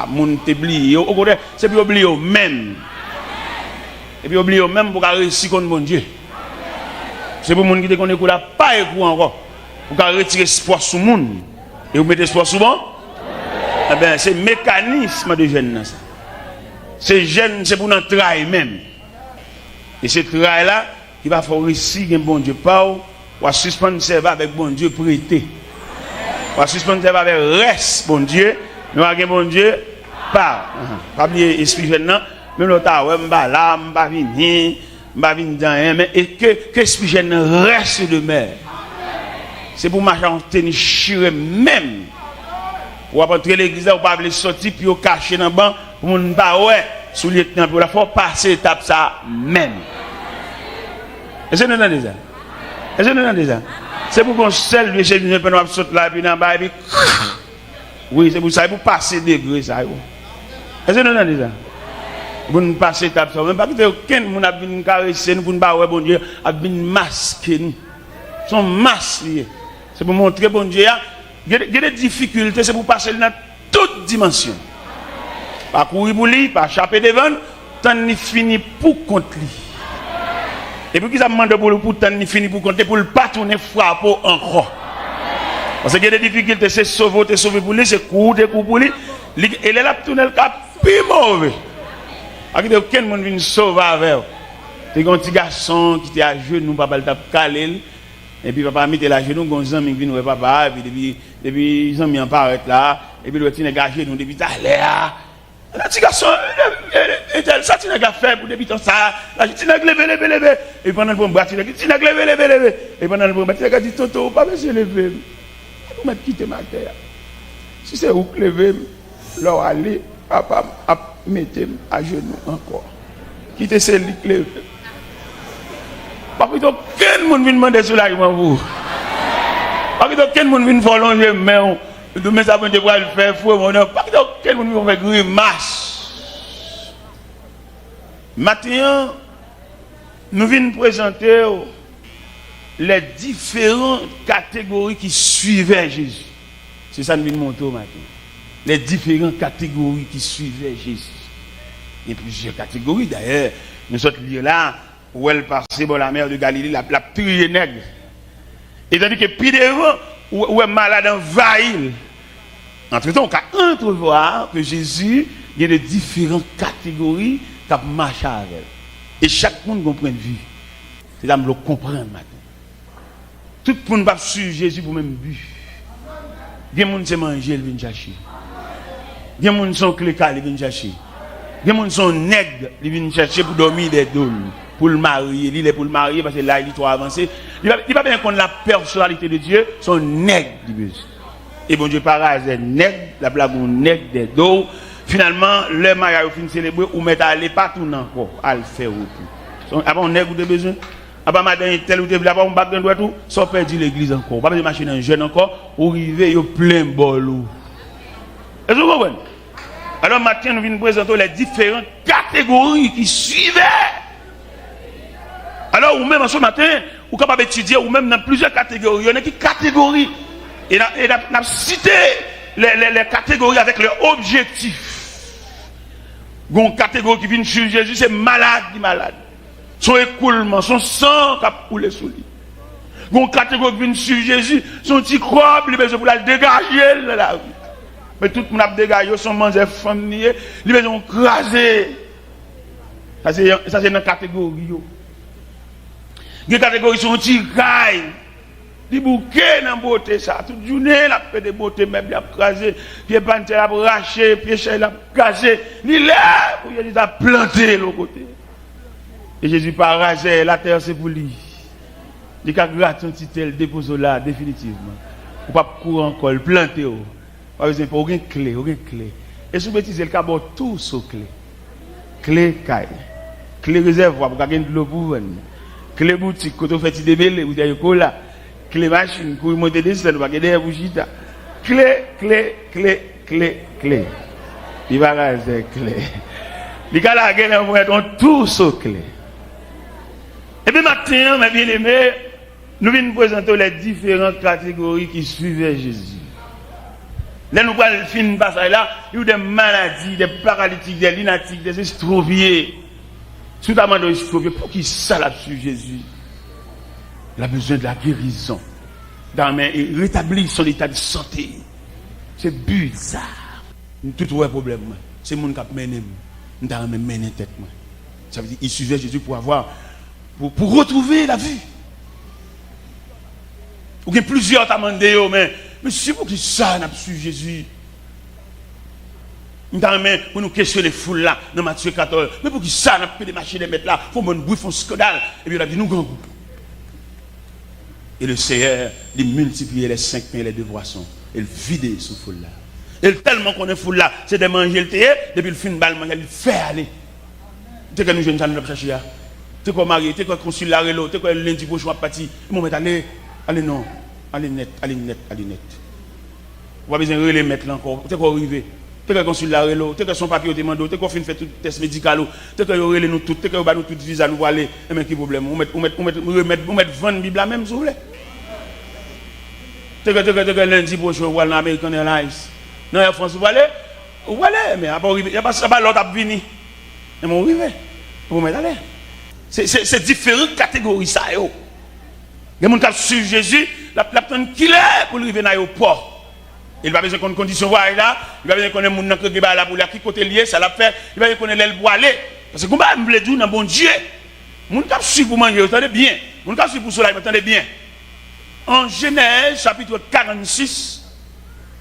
moun te oublié. Au contraire, c'est pour oublier même. Et puis oublier même pour réussir contre bon Dieu. C'est pour moun qui te connaît qu'on a pas écouté encore. Pour retirer espoir sur moun. Et vous mettez espoir sur bon? Eh bien, c'est mécanisme de jeune. C'est jeune, c'est pour notre travail même. Et ce travail-là, qui va faire réussir un bon Dieu pas ou à suspendre servir avec bon Dieu prêté. Ou à suspendre servir avec reste bon Dieu, nous avons bon Dieu pas. Pas oublier esprit jeune là, même l'autre ouais m'ba là, m'ba venir dans mais et que esprit jeune reste de mer. C'est pour marcher en tenir chiré même. Ou après l'église ou pas aller sortir puis au cacher dans le banc pour ne pas ouais sous lieutenant pour la faut passer étape ça même. Est-ce que nous entendez ça? Est-ce que nous entendez ça? C'est pour qu'on seul le chef de nous saute là puis dans bas et puis oui, c'est pour ça pour passer degré ça. Est-ce que nous entendez ça? Pour nous passer étape ça même pas que aucun monde a venir caresser nous pour ne pas ouais bon Dieu a venir masquer nous. Son masque lié. C'est pour montrer bon Dieu il y a des difficultés, c'est pour passer dans toutes dimensions. Pas courir pour lui, pas échapper devant, tant ni fini pour contre lui. Et puis qu'ils a demandé pour tant ni fini pour compter pour le pas tourner frapper encore. Parce qu'il y a des difficultés, c'est sauver pour lui, c'est courir pour lui. Et là, tourner le cap plus mauvais. Il y a aucun monde qui vient sauver avec. Il y a un petit garçon qui était à genoux, papa t'a calé. Et puis papa mis la genou, gonzan mi vinn ouais papa, et puis depuis ils ont mis en paraître là, et puis le petit nèg genou depuis tout à l'heure. Le petit garçon ça petit nèg a fait pour depuis ça, la petit nèg lever et pendant le bon bras le petit nèg lever et pendant le bon bras il a dit toto pas besoin lever. Vous mettre quitter ma terre. Si c'est vous lever, leur aller papa a mettre à genoux encore. Quitter c'est lui lever. Parce que aucun monde vient demander soulagement vous. Parce que aucun monde vient prolonger mais de ça pour le faire fou mon nom. Parce que aucun monde vient faire grimace. Maintenant nous venons présenter les différentes catégories qui suivaient Jésus. C'est ça que nous venons montrer maintenant. Les différentes catégories qui suivaient Jésus. Il y a plusieurs catégories d'ailleurs. Nous sommes lire là où elle passait dans la mer de Galilée, la prière nègre. Et tandis que puis devant, où est malade envahi. Entre-temps, on peut entrevoir que Jésus, il y a de différentes catégories qui marchent avec elle. Et chaque monde a un point de vue. C'est là que je comprends maintenant. Tout le monde va suivre Jésus pour le même but. Il y a des gens qui manger, ils viennent chercher. Il y a des gens qui sont clécales, ils viennent chercher. Il y a des gens qui sont nègres, ils viennent chercher pour dormir des dôles. Pour le marier, il est pour le marier parce que là il est trop avancé. Il va bien connaître la personnalité de Dieu, son nègre. Et bon Dieu par hasard nègre, la blague nègre des dos. Finalement, le mariage fin célébré ou mettre à aller partout encore à le faire tout. Avant nègre vous avez besoin. Avant madame tel ou tel là on bac dans tout, sans perdre l'église encore. Pas besoin de machine un jeune encore, ou arriver yo plein bol. Est-ce que vous comprenez? Alors maintenant nous venons présenter les différentes catégories qui suivaient. Alors, ou même en ce matin, ou capable d'étudier, ou même dans plusieurs catégories. Il y en a qui catégories. Et on a cité les catégories avec leur objectif. Une catégorie qui vient sur Jésus, c'est malade. Son écoulement, son sang qui a coulé sous lui. Une catégorie qui vient sur Jésus, son petit corps, il besoin pour la dégager de la vie. Mais tout le monde a dégagé, son manger femme, il besoin de craser. Ça, c'est une catégorie. Les catégories sont tirailles. Les bouquets dans la beauté, ça. Toute journée, la fait des beautés, même, il a crasé. Pied panthère a raché, pied chèvre a cassé. Il là, pour Jésus a planté l'autre côté. Et Jésus par rasé, la terre c'est pour lui. Il a gratté son titel, déposé là, définitivement. Ou pas courir encore, planter. Par exemple, aucune clé. Et sous bêtise, il a tout sur clé. Clé caille. Clé réservoir, pour gagner de l'eau pour venir. Clé boutique, quand on fait des débellés, vous avez cola. Clé machine, pour monter des scènes, vous avez des bougies. Clé. Il va raser clé. Les gars là, ils ont tout sur clé. Et puis maintenant, mes bien-aimés, nous venons présenter les différentes catégories qui suivaient Jésus. Là, nous prenons le film passage là, il y a des maladies, des paralytiques, des lunatiques, des estropiés. Si tu as demandé estropiés, pour qui ça l'a su Jésus? Il a besoin de la guérison. Et rétablir son état de santé. C'est bizarre. Tout ouais problème. C'est mon qui a mené. Nous avons mené tête. Ça veut dire qu'il suivait Jésus pour retrouver la vue. Ou qu'il y a plusieurs t'as demandé, mais c'est pour qui ça n'a pas su Jésus. Nous avons pour nous questionner les foules là, dans Matthieu 14. Mais pour qui ça n'a pas des machines de mettre là, il faut un bruit, il faut un scandale. Et puis il a dit nous grand groupe. Et le Seigneur, il multipliait les 5 pains et les 2 poissons. Il vidait ce foule là. Et tellement qu'on est foule là, c'est de manger le thé, depuis le fin de balle, il fait aller. Tu sais que nous jeunes gens nous chercher là. Tu sais qu'on marie, tu sais qu'on consul la relo, tu sais qu'on lundi prochain parti. Mon mettre allez non, allez net. On va besoin de les mettre là encore. Tu sais qu'on arrive. Tu sais qu'on consul la relo, tu sais que son papier au demande, tu sais qu'on fait tout test médical, tu sais qu'on relève nous tout, tu sais qu'on va nous tout visa nous aller. Mais quel problème? On met 20 Bibles là même si vous voulez. Tu sais que lundi prochain on va dans American Airlines. Non, Air France vous allez, mais après il y a pas l'autre à venir. Et mon arrivé. Vous mettre aller. C'est différentes catégories ça yo. Les gens qui suivent Jésus, la personne qui est pour arriver dans l'aéroport. Il va besoin qu'on condition voie là, il va besoin qu'on ait mon nan qui là pour la qui côté lié, ça l'a fait, il va besoin qu'on ait l'aile pour aller parce que comment me le dire dans bon Dieu. Mon qui suivre pour manger, attendez bien. Mon qui suivre pour cela, attendez bien. En Genèse chapitre 46,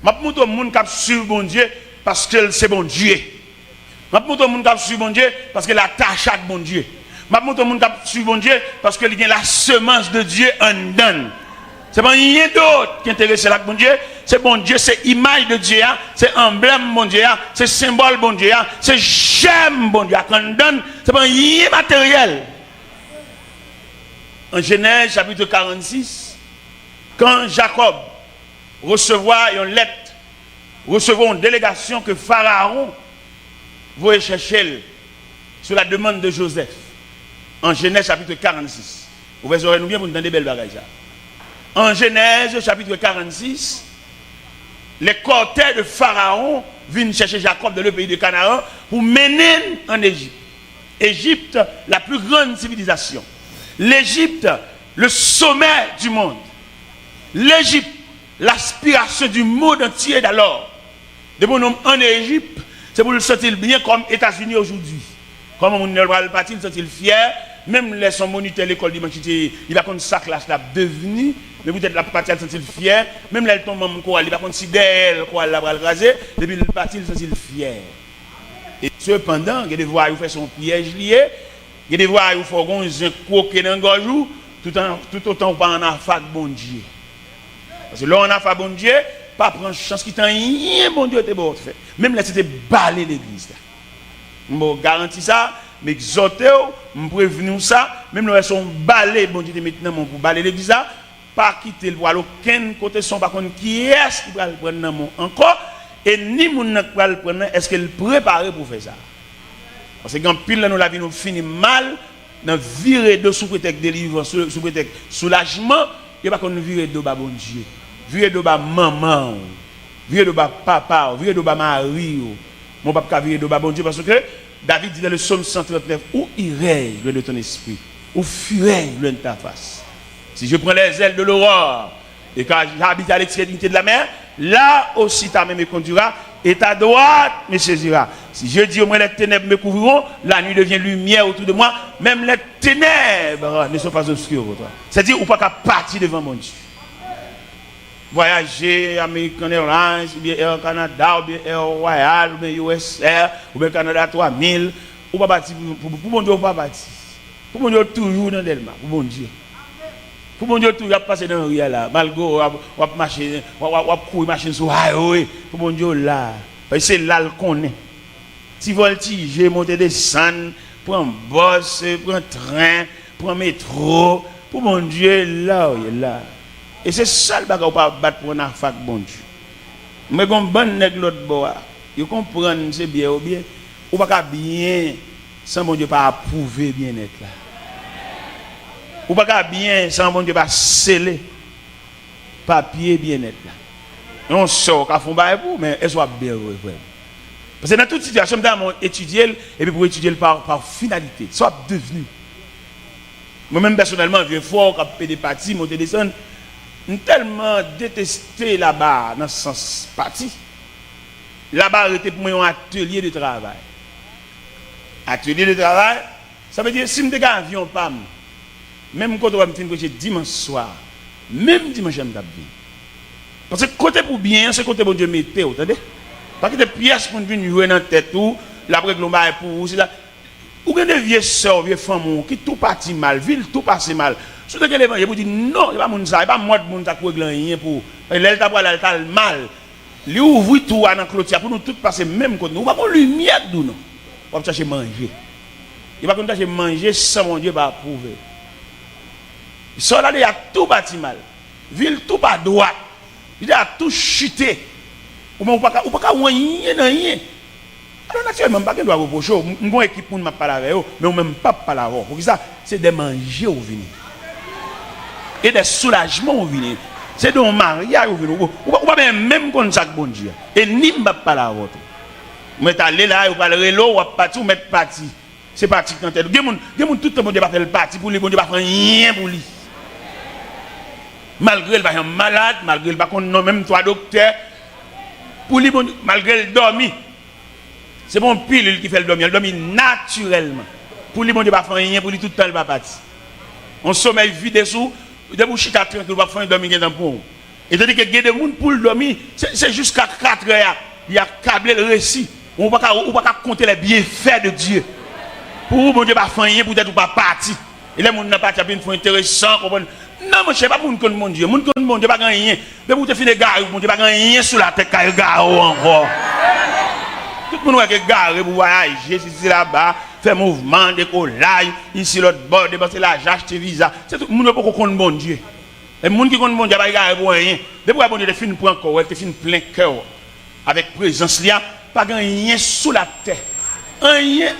m'a montre mon qui suivre bon Dieu parce que c'est bon Dieu. M'a montre mon qui suivre bon Dieu parce que la tâche à bon Dieu. M'a montre mon qui suivre bon Dieu parce que il y a la semence de Dieu en donne. C'est pas rien d'autre qui intéresse la bon Dieu. C'est bon Dieu, c'est image de Dieu, c'est emblème bon Dieu, c'est symbole bon Dieu, c'est j'aime bon Dieu. Quand on donne, c'est pas rien matériel. En Genèse chapitre 46, quand Jacob recevra une lettre, recevra une délégation que Pharaon voulait chercher sur la demande de Joseph. En Genèse chapitre 46. Vous verrez nous bien pour nous donner des belles bagages. En Genèse chapitre 46, les cortèges de Pharaon viennent chercher Jacob dans le pays de Canaan pour mener en Égypte. Égypte, la plus grande civilisation. L'Égypte, le sommet du monde. L'Égypte, l'aspiration du monde entier d'alors. De mon nom en Égypte, c'est pour le sentir bien comme États-Unis aujourd'hui. Comme on ne va pas il sentir fier. Même les son moniteur à l'école dimanche, il va contre sa classe là devenu, mais peut-être la partie elle sentit fier. Même là il tombe en quoi, il va considérer quoi la va le raser, depuis le parti il sentit fier. Et cependant, il y a des voix qui font son piège lié, il y a des voix qui font un croquer dans gorge tout autant pas en affaire bon Dieu. Parce que là on a fait bon Dieu, pas prendre chance qui t'en rien bon Dieu te bon fait. Même là c'était baler l'église là. Bon garantis ça. Mais exhortez, me prévenir ça, même nous sont balés, bon Dieu maintenant pour balayer l'église là, pas quitter le voile aucun côté son par contre qui est-ce qui va le prendre dans mon encore et ni mon n'a pas le prendre est-ce qu'elle préparé pour faire ça. Parce que quand pile là nous la vie nous finit mal dans virer de sous prétexte délivrance sous prétexte soulagement, il pas qu'on virer de bas bon Dieu. Virer de bas maman, virer de bas papa, virer de bas mari, mon papa virer de bas bon Dieu parce que David dit dans le psaume 139, où irai-je loin de ton esprit? Où fuirai-je loin de ta face? Si je prends les ailes de l'aurore et quand j'habite à l'extrémité de la mer, là aussi ta main me conduira et ta droite me saisira. Si je dis au moins les ténèbres me couvriront, la nuit devient lumière autour de moi, même les ténèbres ne sont pas obscures pour toi. C'est-à-dire, ou pas qu'à partir devant mon Dieu. Voyager American Airlines, ou bien Air Canada, ou bien Air Royal, ou bien US Air, ou bien Canada 3000, ou pas bâti pour mon Dieu, ou pas bâti. Pour mon Dieu, toujours dans l'Elma, pour mon Dieu. Pour mon Dieu, toujours, il a passé dans le riel là, malgré, ou marcher, ou courir machine sur highway, pour mon Dieu là, parce que c'est là qu'on est. Si voltige, monter des descendre, prendre bus, prendre train, prendre métro, pour mon Dieu là, il est là. Et c'est ça le bagage pas battre pour un affaire bon Dieu. Mais quand bon nèg l'autre bois, ils comprennent c'est bien ou bien ou pas bien sans bon Dieu pas approuver bien-être là. Ou pas bien sans bon Dieu pas sceller papier bien-être là. On sort, on fait bail pour, mais elle soit bien heureux. Parce que dans toute situation, on étudie, et puis pour étudier par finalité, soit devenu. Moi-même, personnellement, je viens fort, quand des parties, monter des sons, j'ai tellement détesté là-bas, dans ce sens parti. Là-bas, c'était pour moi un atelier de travail. Atelier de travail, ça veut dire si je suis un avion, même quand on va me faire dimanche soir, même dimanche, je vais me faire. Parce que côté pour bien, c'est côté pour Dieu mettait, vous entendez? Parce que des pièces pour venir jouer dans la tête, la brique globale pour vous, c'est là. Ou avez des vieux soeurs, vieux femmes qui tout parti mal, ville tout passe mal. Surtout que les gens vous disent non, il n'y a pas de ça, il n'y a pas de monde qui a rien pour. L'État a mal. Lui ouvre tout dans la clôture pour nous tous passer même côté. Nous ne pouvons pas lumière de nous. On va chercher manger. Il va pas chercher manger sans mon Dieu va approuver. Ça là, il y a tout bâti mal. Ville tout pas droit. Il y a tout chuté. Ou pas rien. Alors naturellement, je ne dois pas reprocher. Je suis équipe pour ne pas parler avec eux, mais je ne même pas parler avec eux. Pour ça, c'est des manger au vin. Et des soulagements au vin. C'est des mariages au vin. Ou pas même comme ça, bon Dieu. Et ni ne pas parler avec eux. Vous êtes allé là, vous parlez de l'eau, vous parti, vous mettez parti. C'est parti quand vous êtes. Tout le monde va faire le parti pour lui, bon Dieu va faire rien pour lui. Malgré le va malade, malgré le va non même toi docteur, pour lui, bon, malgré le dormi. C'est bon pilule qui fait le dormir. Il dormit naturellement. Pour lui, bon Dieu va faire rien, pour lui tout le temps il va partir. On sommeil vide sous, de vous chita tranquille, va faire un dormir dans le pont. Et tandis que il y a des gens pour le dormir, c'est jusqu'à 4 heures. Il y a câblé le récit. On ne peut pas compter les bienfaits de Dieu. Pour vous, bon Dieu va faire rien, peut-être pas partir. Et les gens n'ont pas été intéressant. Non, je ne sais pas pour mon Dieu. Mon Dieu, pas rien. Mais vous te faites des gars, mon Dieu, pas rien sur la tête, car gars encore. Tout le monde est garé pour voyager, ici là-bas, faire mouvement, décollage, ici l'autre bord, dépenser l'argent, acheter visa. C'est tout le monde qui connaît mon Dieu. Et les gens qui connaissent mon Dieu, ils ne garé pour rien. Depuis que mon Dieu te fin pour encore, te fin plein cœur. Avec présence, il n'y a pas rien sous la terre. Rien,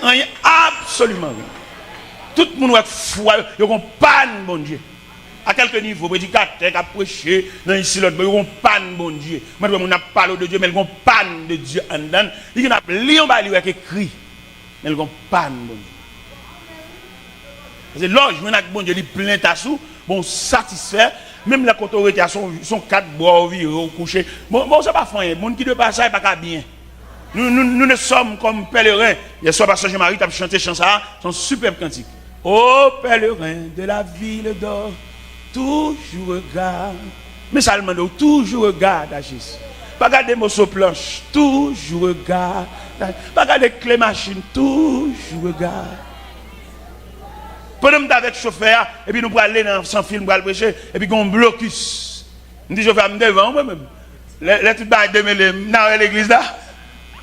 absolument rien. Tout le monde est foi, ils ont pas de bon Dieu. À quelques niveaux, prédicateur qui a prêché, dans ici l'autre, ils ont pas de bon Dieu. Moi, on a parlé de Dieu, mais ils ont pas de Dieu en dedans. Ils ont lu un bali avec écrit, mais ils ont pas de bon Dieu. Parce que l'ange, je bon Dieu, il plein ta sous, bon, satisfait, même la autorité a son 4 bois au viré, au coucher. Bon, ça pas fin, les gens qui ne passent pas, pas bien. Nous ne sommes comme pèlerins. Hier soir, Pasteur Jean-Marie, tu as chanté chanson, son superbe cantique. Ô pèlerin de la ville d'or, toujours regarde. Mais ça demande toujours regarde à Jésus. Pas garder morceau planche, toujours regarde. Pas garder clé machine, toujours regarde. Pendant que avec le chauffeur, et puis nous pour aller dans son film, pour aller prêcher, et puis qu'on blocus. Nous disons, chauffeur, me devant moi-même. Les tout bas de dans l'église là.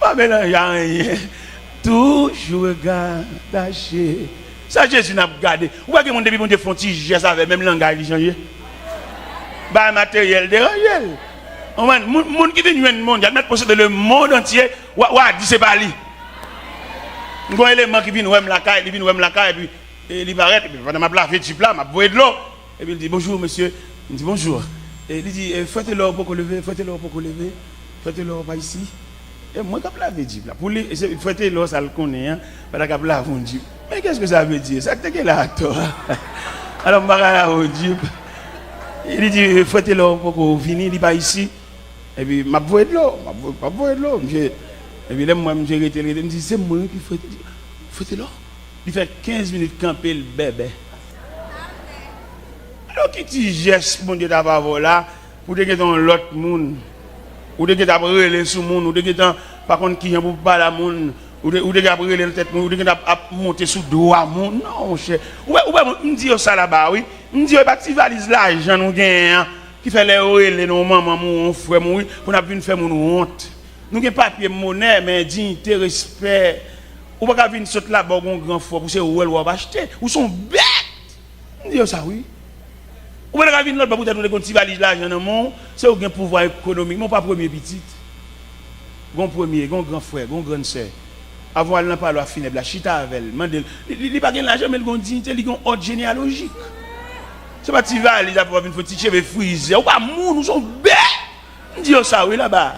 Pas mélanger rien. Toujours regarde à Jésus. Ça, Jésus n'a pas gardé. Ou pas que mon début, mon Dieu, font geste avec même langage, il change. Bah, matériel, dérangé. Mon qui vient du monde, il mettre posséder le monde entier, ou dit c'est pas lui. Il y a un élément qui vient, la caille, il vient la caille, et puis il va arrêter, et puis pendant ma place, il m'a boire de l'eau. Et puis il dit bonjour, monsieur. Il dit bonjour. Et il dit faites-le pour lever, faites-le pour lever, faites-le pas ici. Et moi, quand je l'avais dit, pour lui, faites-le, ça le connaît, hein, pendant que je l'avais dit. Mais qu'est-ce que ça veut dire? Ça que là à toi. Alors, je dis, il dit, faites-le pour venir, il n'est pas ici. Et puis, je vais de l'eau, Et puis, là, moi, je me dis, c'est moi qui faites-le. Il fait 15 minutes camper le bébé. Alors, qui dit geste, mon Dieu, d'abord là, pour que dans l'autre monde, ou de que d'abord relais sur le monde, ou de que par contre, qui pour pas la monde. Ou de garder la tête, ou de monter sous doigt, non, cher. Ou me dit ça là-bas, oui. Me dit, pas que tu valises l'argent, nous gagnons, qui fait les relais, nos mamans, mon frère, pour nous venir faire mon honte. Nous avons papier, monnaie, mais dignité, respect. Ou pas venir sauter là-bas, un grand fort, pour se rouler ou acheter. Ou sont bêtes. Me dit ça, oui. Ou pas venir là-bas, pour te tu valises l'argent, non, c'est un pouvoir économique, non pas premier petit. Gon premier, gon grand frère, gon grande sœur. Avant elle n'a pas la finir la chita avec elle. Il n'a pas l'argent, mais il a une dignité, il a une ordre généalogique. C'est pas tu vas, il a pas une petite cheveux frisés. Ou pas, nous sommes bêtes. On dit ça, oui, là-bas.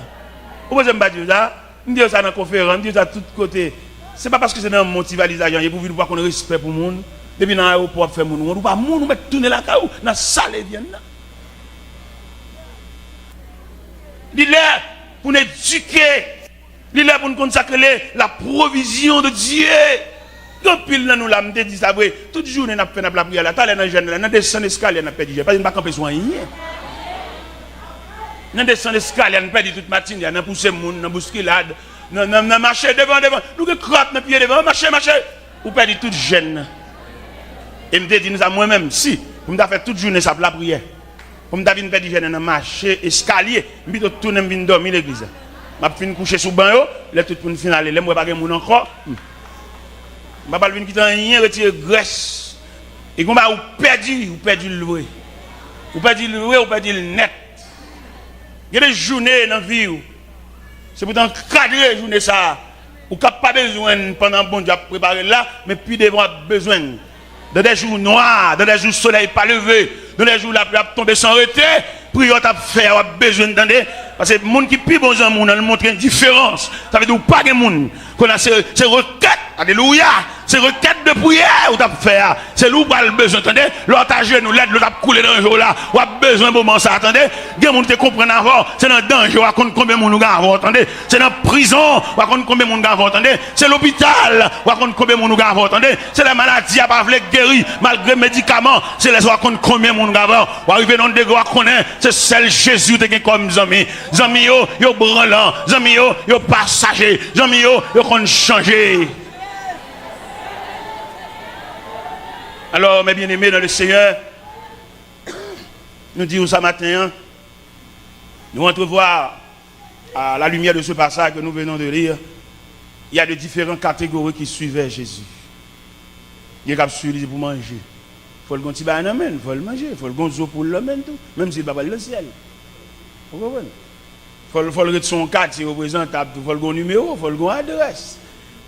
Pourquoi je ne pas dire ça? On dit ça dans la conférence, on dit ça de tous côtés. Ce n'est pas parce que c'est dans mon motivalisation, il y a pour voir qu'on a respect pour le monde. Depuis dans l'aéroport, faire mon monde, on pas monde, on met tourner la caou, dans la salle et viennent là. Il est là pour nous éduquer. Il est là pour nous consacrer la provision de Dieu. Quand pile nous l'a dit ça, toute journée on a fait la prière là, t'as les jeunes là, on descend l'escalier, on a perdu, parce qu'on pas camper soin rien. On descend l'escalier, on perdu toute matinée, on a poussé monde, on bousculade, on marché devant, nous crotte nos pieds devant, marcher, ou perdu toute jeune. Et me dit nous à moi-même, si, pour me faire toute journée ça la prière. Pour me faire perdu jeune dans marché escalier, me dit tourner me venir dormir l'église. M'a fin coucher sous banc yo, là tout pour finir aller, moi pas moun encore. M'a pas venir quitter rien retirer graisse. Et comme ou perdu le loué. Ou perdu le loué, ou perdu le net. Il y a des journées dans la vie. C'est pour encadrer journée ça. Ou cap pas besoin pendant bon Dieu préparer là, mais puis devant besoin. Dans des jours noirs, dans des jours soleil pas levé, dans des jours la pluie tomber sans arrêter, prière t'a fait a besoin d'entendre parce que monde qui plus bon en monde on montre une différence. Ça veut dire pas de monde qu'on a ces requêtes, alléluia, ces requêtes de prière ou t'a fait c'est nous pas le besoin attendez, l'autre à genoux l'aide l'autre a couler dans le jour là, ou a besoin moment ça attendez, des monde te comprendre avant, c'est dans danger, ou compte combien monde nous avant attendez, c'est dans prison, ou compte combien monde avant attendez, c'est l'hôpital, ou compte combien monde nous avant attendez, c'est la maladie à pas vle guérir malgré médicaments, c'est les ou compte combien monde avant, ou arriver dans des gars connaît, c'est celle Jésus te comme amis yo branlant, amis yo passager, amis yo qu'on changer. Alors mes bien-aimés dans le Seigneur, nous disons ce matin, nous entrevoir à la lumière de ce passage que nous venons de lire, il y a de différentes catégories qui suivaient Jésus. Il y a des suivis pour manger. Il faut le gonti ba nan men, il faut le manger, il faut le gonzo pour le men tout, même s'il va pas le ciel. Vous comprenez? Il faut le son quartier représentable, il faut le numéro, il faut le adresse.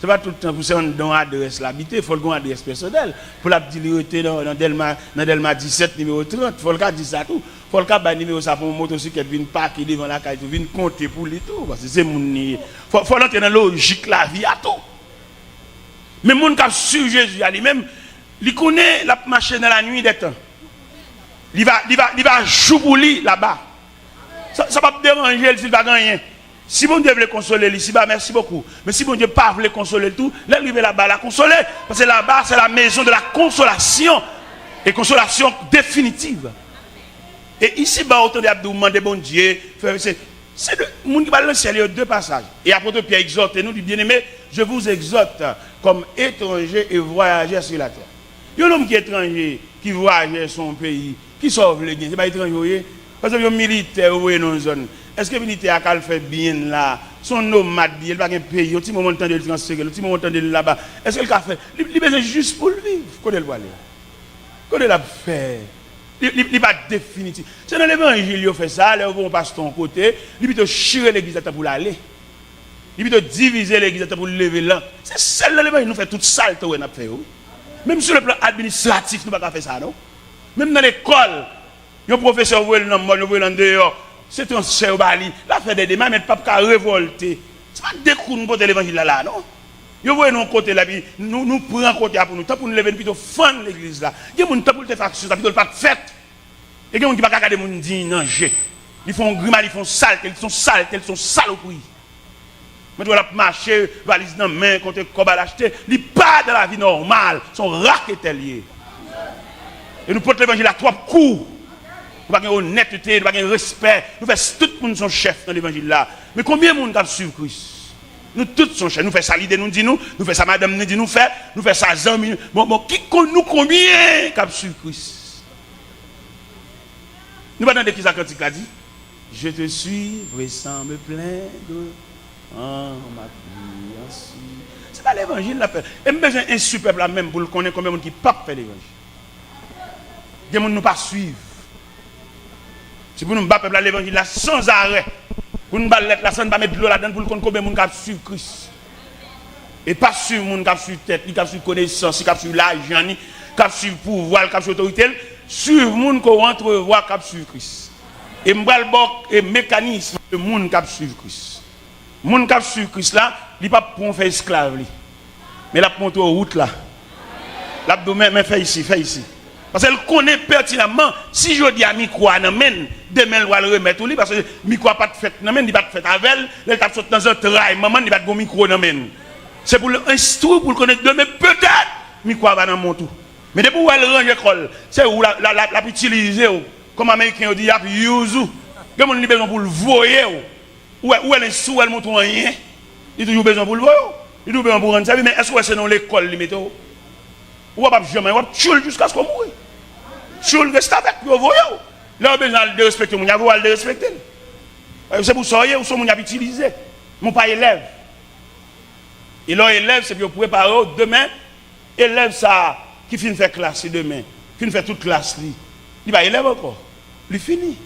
Ce n'est pas tout le temps pour ça dans l'adresse l'habiter, il faut le adresse personnelle. Pour la petite dans Delma 17, numéro 30, il faut le dire ça tout. Il faut le cas numéro ça pour une motocyclette, vient parquer devant la caille, vient compter pour lui tout. Parce que c'est mon il faut entrer dans la logique la vie à tout. Mais mon qui sur Jésus, lui-même, il connaît la marche dans la nuit des temps. Il va jouer pour lui là-bas. Ça va pas déranger s'il va gagner. Si bon Dieu veut le consoler, ici, merci beaucoup. Mais si bon Dieu pas veut le consoler tout, là, il va là-bas la consoler. Parce que là-bas, c'est la maison de la consolation. Et consolation définitive. Et ici, autant de demander bon Dieu, c'est le monde qui va dans le ciel, il y a deux passages. Et apôtre Pierre exhorte, et nous dit, bien-aimés, je vous exhorte comme étrangers et voyageurs sur la terre. Il y a un homme qui est étranger, qui voyage son pays, qui sauve les gains. Ce n'est pas étranger. Parce que les militaires dans une zone. Est-ce que le militaire a fait bien là? Son nomade, il n'a pas de pays, il a un petit moment de temps de le transférer, un petit moment de temps de le là-bas. Est-ce qu'il a fait? Il a besoin juste pour le vivre. Comment il va aller? Comment il a fait? Il n'est pas définitif. C'est dans l'évangile qu'il fait ça, là, on passe ton côté, il peut chirer l'église pour l'aller. Il peut diviser l'église pour le lever là. C'est celle là l'évangile nous fait toute ça, le a fait. Même sur le plan administratif, nous ne pouvons pas faire ça, non? Même dans l'école, un professeur voit le nom, le voit en dehors. C'est un cher bali. La fait des démarches, mais pas qu'à révolter. Ce n'est pas des coups pour l'évangile là, non? Vous voyez nous côté là, nous prenons côté pour nous, tant pour nous lever, plutôt fendre l'église là. Il y a des gens qui pour le faire ça, plutôt pas fait. Et il y a des gens qui ne peuvent pas regarder les gens dire non, ils font grimace, ils font sale, ils sont sales au prix. Mais tu vas marcher, valise dans la main, quand tu as l'acheter, ils pas dans la vie normale, ils sont raquetés liés. Et nous portons l'évangile à trois coups. Nous n'avons pas d'honnêteté, nous n'avons pas de respect. Nous faisons tout le monde son chef dans l'évangile là. Mais combien de monde qui suivent Christ? Nous tous sommes chefs. Nous faisons ça l'idée, nous dit nous faisons ça madame, nous dit nous faisons ça zami. Bon, qui nous combien qui suivent Christ? Nous ne pas qui ça cantique a dit? Je te suis, sans me plaindre. Ma vie ainsi. C'est pas l'évangile là. Et même besoin un super peuple là même pour le connaître combien de monde qui pas fait l'évangile. Des gens ne pas suivre. Si vous nous battez l'évangile là sans arrêt, vous nous battez là sans mettre de l'eau là-dedans pour le connaître combien de monde qui suivre Christ. Et pas suivre monde qui suivre tête, qui suivre connaissance, qui suivre l'argent, qui suivre pouvoir, qui suivre autorité, suivre monde qui entrevoir qui suivre Christ. Et m'bral bok et mécanisme Le monde qui suivre Christ. Le monde qui suivre Christ là, il n'est pas pour faire esclave. Mais la montre aux routes là. L'abdomen, mais fait ici, fait ici. Parce qu'elle connaît pertinemment, si je dis à Miko, demain elle va le remettre au lit, parce que Miko n'a pas de fête, il n'a pas de fête avec elle, elle t'a sauté dans un trail, maman, il va de micro. C'est pour l'instruire, pour le connaître demain, peut-être, Miko va dans mon tour. Mais depuis où elle range l'école, c'est où la utiliser, comme Américain dit, il y a use, il y a besoin pour le voyer, où elle est sous, elle montre rien, il a toujours besoin pour le voyer, il a toujours besoin pour rendre ça, mais est-ce que c'est dans l'école, limite? Ou pas jamais, ou tuer jusqu'à ce qu'on mouille. Tuer reste avec, vous voyez. Là, on a besoin de respecter, on a besoin de respecter. C'est pour ça que on a utilisé. Mon pas élève. Et là, élève, c'est pour préparer demain. Élève ça, qui finit de faire classe demain, qui finit de faire toute classe. Il va élève encore. Il finit.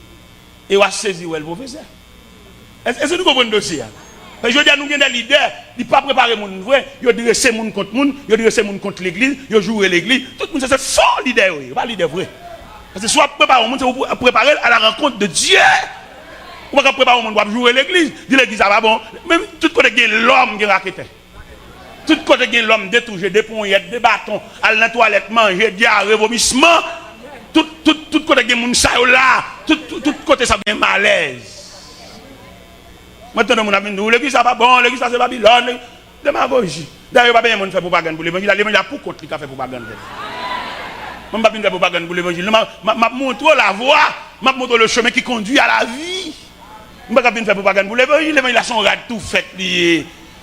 Et on va saisir le professeur. Est-ce que vous comprenez le dossier? Je dis à nous, des leaders, ils ne pas préparer mon vrai, ils disent c'est mon contre mon, ils disent c'est mon contre l'église, ils jouent l'église. Tout le monde, c'est fort leader, pas leader vrai. Parce que soit préparer mon, c'est préparer à la rencontre de Dieu. On va préparer mon, on va jouer l'église. Dit l'église, ça va bon. Même tout côté qui est l'homme qui raquette. Tout côté qui est l'homme détouché, des poignettes, des bâtons, à la toilette, manger, diarrhée, vomissement. Tout côté qui est mon ça là, tout côté ça vient malaise. Maintenant, mon ami, l'église, ça va bon, l'église, ça c'est Babylone, démagogie. D'ailleurs, pas bien, on fait propagande pour l'évangile. L'évangile, pour contre, il a fait propagande. Je ne vais pas faire propagande pour l'évangile. Je montre la voie, je montre le chemin qui conduit à la vie. Je ne vais pas faire propagande pour l'évangile. L'évangile, son rad tout fait.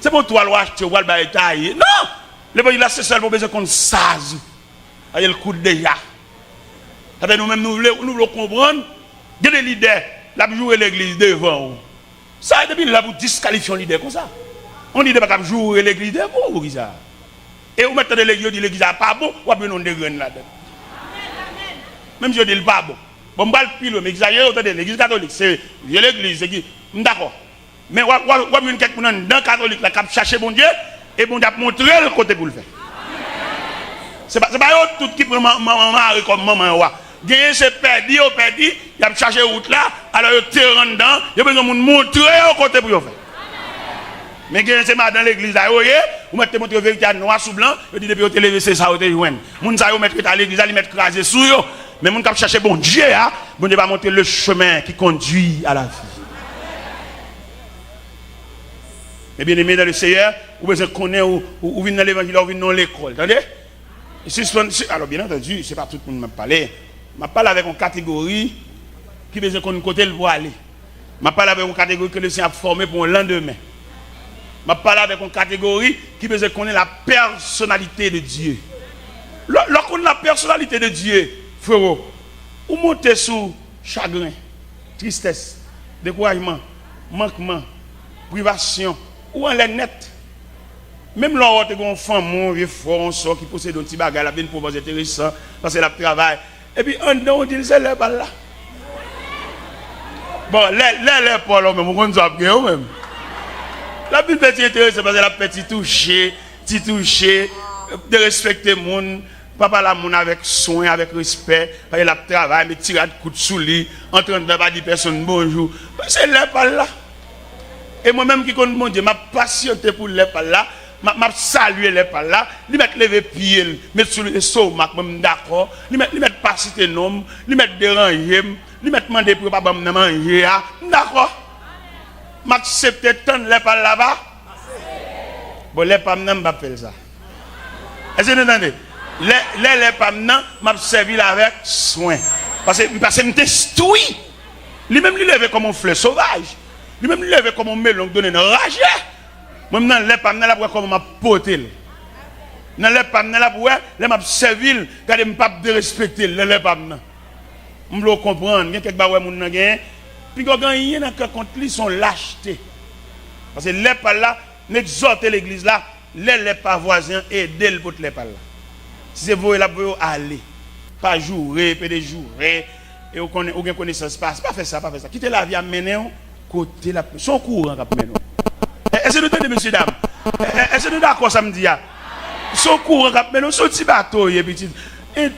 C'est pour toi, l'acheter, ou le tailler. Non! L'évangile, c'est seulement besoin qu'on sase. Il y a le coup déjà. Nous-mêmes, nous voulons comprendre. Il y a des leaders, la jouer l'église devant. Ça, depuis là, vous disqualifiez un leader comme ça. On dit pas jouer l'église de bon, ou ça. Et vous mettez l'église, dit l'église n'est pas bon, ou bien on dégraine là-dedans. Même si je dis le pas bon. Bon, je ne pile, mais l'église catholique, c'est l'église, c'est qui. D'accord. Mais vous avez quelqu'un dans le catholique qui a cherché bon Dieu, et bon Dieu a montré le côté pour le faire. C'est pas tout qui prend maman comme maman. Gagner c'est perdu, il a cherché route là, alors il te rend dedans, il a besoin de montrer au côté pour le faire. Mais gagner c'est dans l'église là, vous mettez votre vérité noir sous blanc, vous dites depuis vous levé c'est ça vous te joindre. Moun ça vous mettre à l'église, ils mettre crasé sous yo, mais moun qui chercher bon Dieu bon Dieu va montrer le chemin qui conduit à la vie. Mais bien aimé dans le Seigneur, vous besoin connaître ou venir dans l'évangile ou venir dans l'école, attendez? Alors bien entendu, c'est pas tout le monde m'a parlé. Je parle avec une catégorie qui besoin qu'on côté pour aller. Je parle avec une catégorie que le Seigneur a formé pour le lendemain. Je parle avec une catégorie qui besoin qu'on ait la personnalité de Dieu. Lorsqu'on a la personnalité de Dieu, frère, vous montez sous chagrin, tristesse, découragement, manquement, privation, ou en l'air net. Même là, tu as un enfant, mon vieux fort, qui possède un petit bagage, la vie pour vous intéressant, parce que la travail. Et puis, on dit, c'est là, là. Bon, les pas là, mais vous comprenez bien, même. La vie est intéressante parce que la petite touché, de respecter le monde, papa la monde avec soin, avec respect, parce que la travail, mais tirer de coups de sous lit, en train de ne pas dire personne bonjour. C'est là, pas là. Et moi-même qui connais mon Dieu, m'a patienté pour les pas là. M'a salué les pas là, lui mettre lever pied, mettre sur le saut, même d'accord, lui mettre pas citer nom, lui mettre déranger, lui mettre demander pour pas manger, d'accord. M'accepter tant les pas là-bas. Bon les pas n'aime pas faire ça. Est-ce que vous entendez? Les pas m'a servi avec soin. Parce que me testouille. Lui-même lui lever comme un fleur sauvage. Lui-même lui lever comme un melon donné une rage. Moi, je ne sais pas comment je porté. Je ne sais pas comment je servi, je ne sais pas de respecter. Je ne sais pas. Je veux comprendre. Il y a quelques personnes qui ont puis quand il y a contre lui, sont lâchetés. Parce que les pas là, n'exhorte l'église là, les pas voisins, aider le pour les pas là. Si c'est vous, là, vous aller. Pas jouer, pas de jouer. Et vous avez connaissance, pas faire ça, pas faire ça. Quittez la vie à mener, côté la son courant à mener. Est-ce que vous entendez, messieurs, dames? Est-ce que vous êtes d'accord samedi? Son courant, mais non, son petit bateau, et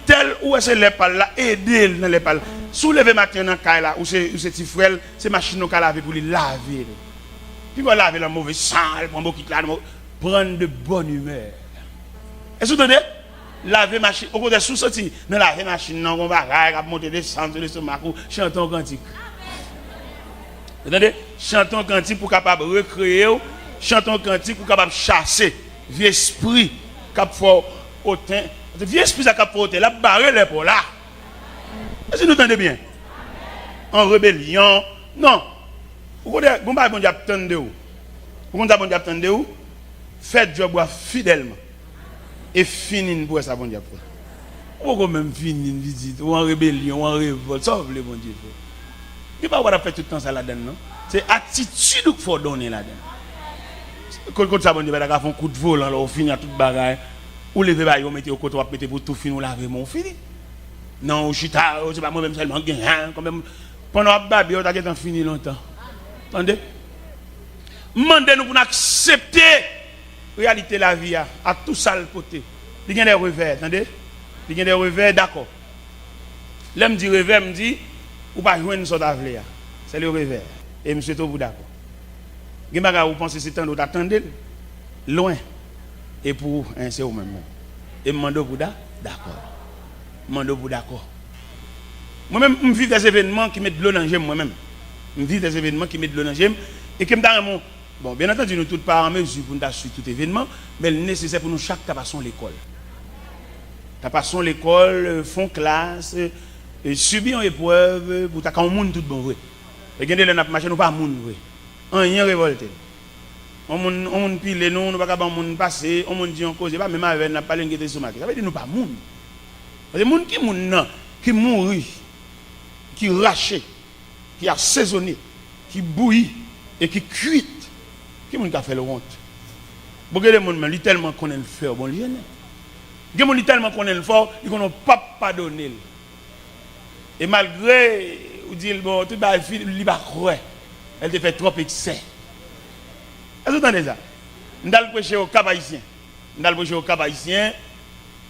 tel, où est-ce que les pales là, aider dans les pales. Soulever matin dans caille là ou c'est petit frère, c'est machine qu'on laver pour les laver. Puis on laver le mauvais sang, prend beaucoup là, prendre de bonne humeur. Est-ce que vous entendez? Laver machine, au côté sous sorti, dans laver machine, non on va monter descendre sur le stomac, chanter un cantique. Vous entendez? Chanter un cantique pour capable recréer, chanter un cantique pour capable chasser vieux esprit cap fort autant. Vieux esprit ça cap fort autant, la barrer les pour là. Est-ce que vous entendez bien? En rébellion, non. Vous connaissez, bon Dieu attendez où? Vous connaissez bon Dieu attendez où? Faites job fidèlement. Et finir pour ça bon Dieu. Pourquoi même finir visite ou en rébellion, ou en révolte, ça veut le bon Dieu. Il ne va pas faire tout le temps ça là-dedans, non? C'est attitude qu'il faut donner là-dedans. Quand ça bon Dieu va faire un coup de volant, là, on finit toute bagaille. Ou lever ba yo mettez au côté, on va mettre pour tout finir, on laver mon fini. Non, ou chita, c'est pas moi même seulement gain, quand même pendant babi on t'a fini longtemps. Entendez? Mandez-nous pour accepter réalité la vie à tout ça le côté. Il y a des revers, attendez? Il y a des revers, d'accord. Là me dit revers, me dit ou pas joindre son d'avenir. C'est le revers. Et monsieur tout vous d'accord. Gebaga vous pensez c'est temps d'autres attendez loin et pour c'est au même. Et mando pour d'accord. Mando pour d'accord. Moi-même, je vis des événements qui mettent de l'eau dans le gemme moi-même. Je vis des événements qui mettent de l'eau dans le gemme. Et que bon, bien entendu, nous tous pas en mesure pour nous suivre tout événement, mais le nécessaire pour nous chaque passons l'école. Passons l'école, font classe, subir une épreuve, pour ta monde tout bon vrai. Regardez le marché nous pas monde vrai. Rien révolté. On monde pile nous pas capable monde passer, on monde dit on cause pas même avec n'a pas l'inquiéter sur marché. Ça veut dire nous pas monde. Parce que monde qui mourit, qui raché, qui a saisonné, qui bouillit et qui cuit. Qui est-ce qui a fait le honte? Beaucoup de gens lui tellement qu'on le fait, bon lieu. Qui est tellement qu'on le fait, ils n'ont pas pardonné. Et malgré, vous dites bon, tout va il va croire. Elle te fait trop excès. Est-ce que vous entendez ça? Nous allons prêcher au Cap Haïtien. Nous allons prêcher au Cap Haïtien.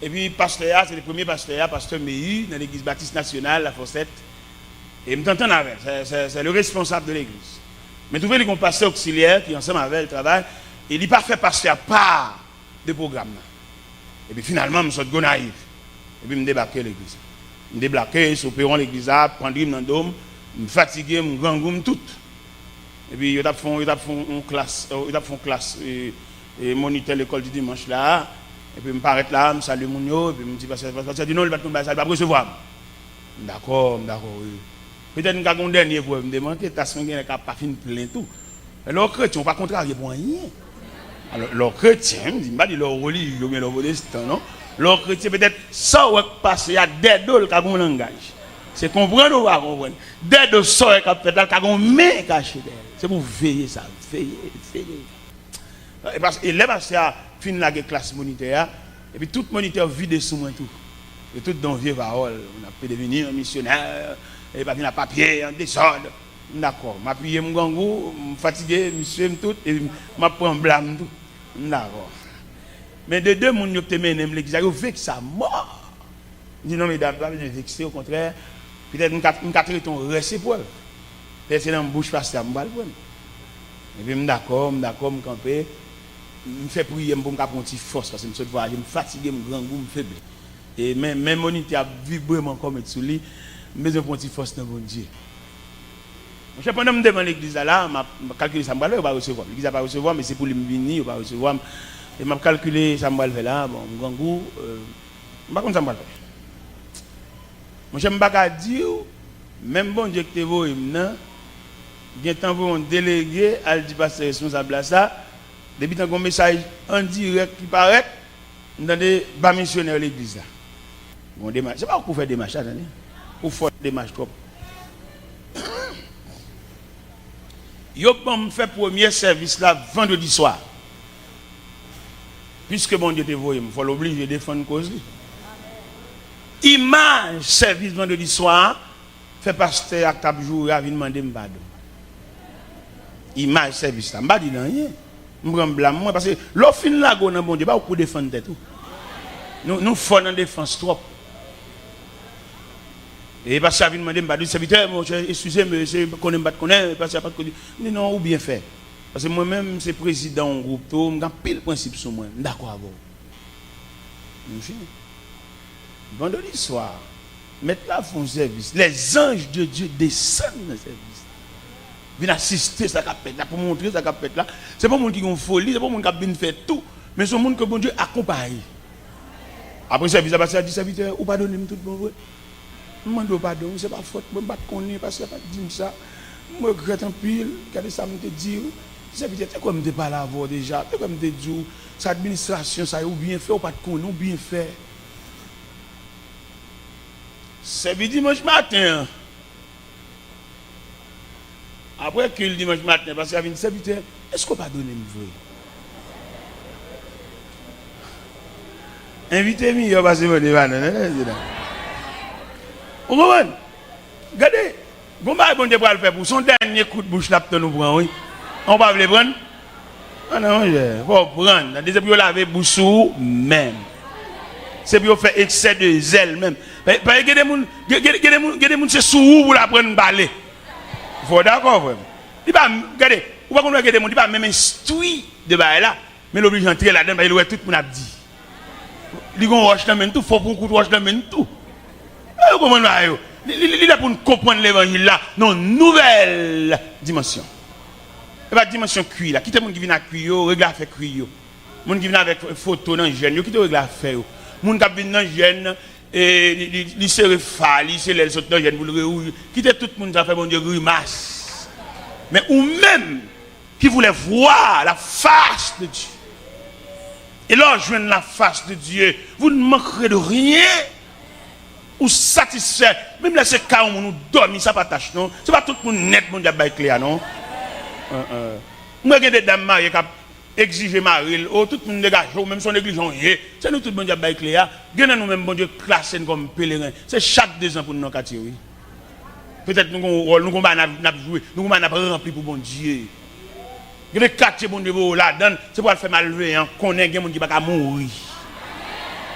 Et puis pasteur, c'est le premier pasteur, pasteur Mehu, dans l'église baptiste nationale, la Fossette. Et je m'entends avec, c'est le responsable de l'église. Mais vous voyez qu'on pasteur auxiliaire qui ensemble avec le travail, et il n'a pas fait pasteur à part de programme. Et puis finalement, je suis naïf. Et puis je débarque l'église. Je débarque, je perron l'église, je prends dans le dôme, je suis fatigué, je gangoum tout. Et puis ils ont fait une classe, et moniteur l'école du dimanche là. Et puis je m'arrête là, je salue mon yo, et puis je me dis, parce que dit non, il va tomber, ça va recevoir. D'accord, oui. Peut-être que j'ai un dernier point, je me demande que ta soeur n'a pas fini plein tout. Alors, chrétien, pas contrarié pour rien. Alors, leur chrétien, je ne dis pas leur religieux, mais leur protestant, non? Leur chrétien, peut-être, ça va passer à des dollars qui ont un langage. C'est comprendre ou pas comprendre? Des dollars, ça va fait là, qui ont un main caché derrière. C'est pour veiller ça, veiller. Et les pasteurs finissent la classe monitaire, et puis tout moniteur vide sous moi tout. Et tout dans vieux paroles, on a pu devenir un missionnaire, et pas venir papier, en désordre. D'accord, je m'appuie mon gangou, je suis fatigué, je suis tout, et je prends blâme tout. D'accord. Mais de deux personnes qui ont mené l'église, ils ont vécu ça mort. Je dis non, mesdames, pas besoin de vexer, au contraire, peut-être que nous avons ton réciproque. Peut-être que c'est dans la bouche pasteur, je vais le prendre. Et puis, d'accord, je camper. Je fais prier pour me faire une petite force parce que je suis fatigué, je suis grand goût, je suis faible. Et même monité a vibrement comme sous lui, je besoin d'une petite force dans mon Dieu. Je suis pendant que je demande l'église là, je calcule ça, je ne vais pas recevoir. L'église ne va pas recevoir, mais c'est pour lui venir, je ne vais pas recevoir. Et je calcule ça, je vais là, bon, grand goût, je ne vais pas faire. Je ne vais pas dire, même bon Dieu que tu vois, il y a un délégué, elle dit pasteur responsable à ça. Depuis un message en direct qui paraît, dans des bas missionnaires de l'église. Bon, démarche. C'est pas pour faire des marches, attendez. Pour faire des marches trop. Yo bon fait premier service là vendredi soir. Puisque mon Dieu te voit, il faut l'obliger de défendre cause. Image service vendredi soir, fait pasteur à table jour à venir demander pardon. Image service là, m'pa dit rien. M'prend blâme moi parce que l'offre là go dans bon Dieu pas pour défendre tout. Nous faut dans défense trop. Et parce que ça vient demander, je dis, serviteur, mon cher, excusez-moi, c'est qu'on aime pas de connaître, parce que pas de connaître. Non, ou bien fait. Parce que moi-même, c'est président du groupe, je suis pile principe sur moi. D'accord avec vous. Vendredi soir, mettre là font service. Les anges de Dieu descendent dans le service. Viennent assister ça capette là pour montrer ça capette là. C'est pas monde qui ont folie, c'est pas monde qui a fait tout, mais c'est monde que bon Dieu accompagne. Après service, ça dit serviteur, ou pardonnez-moi tout bon vrai. Moi demande pardon, c'est pas faute, moi pas connaître parce que pas dit ça. Moi regrette un pile, regardez ça me te dire. Serviteur, c'est comme me pas là avant déjà, c'est comme me dire ça administration ça ou bien fait ou pas de connaître ou bien fait. C'est dimanche matin. Après que le dimanche matin, parce qu'il y avait une serviteur, est-ce qu'on va donner une vraie? Invitez-moi, parce que vous avez vous comprenez? Regardez, vous ne pouvez pas le faire pour son dernier coup de bouche là, nous prendre, oui. On va le prendre? Ah non, il faut prendre. C'est pour laver bouche même. C'est pour faire excès de zèle même. Parce que il y a des gens qui sont sous pour la prendre balai. Vous d'accord, frère? Regardez, vous ne pouvez pas regarder, pas même instruit de bail là, mais l'oblige d'entrer là-dedans, il doit tout le monde a dit. Il y a un roche dans tout, il faut pour un coup de roche dans tout. Vous comprenez? Il est pour nous comprendre l'évangile là, dans une nouvelle dimension. Et pas dimension cuir là. Qui est le monde qui vient à cuir, regarde à faire cuir. Le monde qui vient avec photo dans le gène, qui te regarde à faire. Le monde qui vient dans le gène, et il se refale, il se lève dans le gène pour le rerouiller. Qui est tout le monde qui a fait bon Dieu grimace. Mais ou même qui voulait voir la face de Dieu. Et là, joindre la face de Dieu, vous ne manquerez de rien. Ou satisfait. Même là, c'est quand on nous dormit, ça pas tâche, non? C'est pas tout le monde net, mon diable clair, non? Moi, j'ai des dames mariées qui exigent Maril, oh, tout le monde dégage, même son église, c'est nous tout le monde diable clair. Gagnez nous-mêmes, bon Dieu, classés comme pèlerins. C'est chaque 2 ans pour nous tirer. Peut-être nous avons rôle, nous avons joué, nous avons rempli pour bon Dieu. Il y a des quartiers, bon Dieu, là-dedans, c'est pour faire malveiller, qu'on ait des gens qui ne peuvent pas mourir.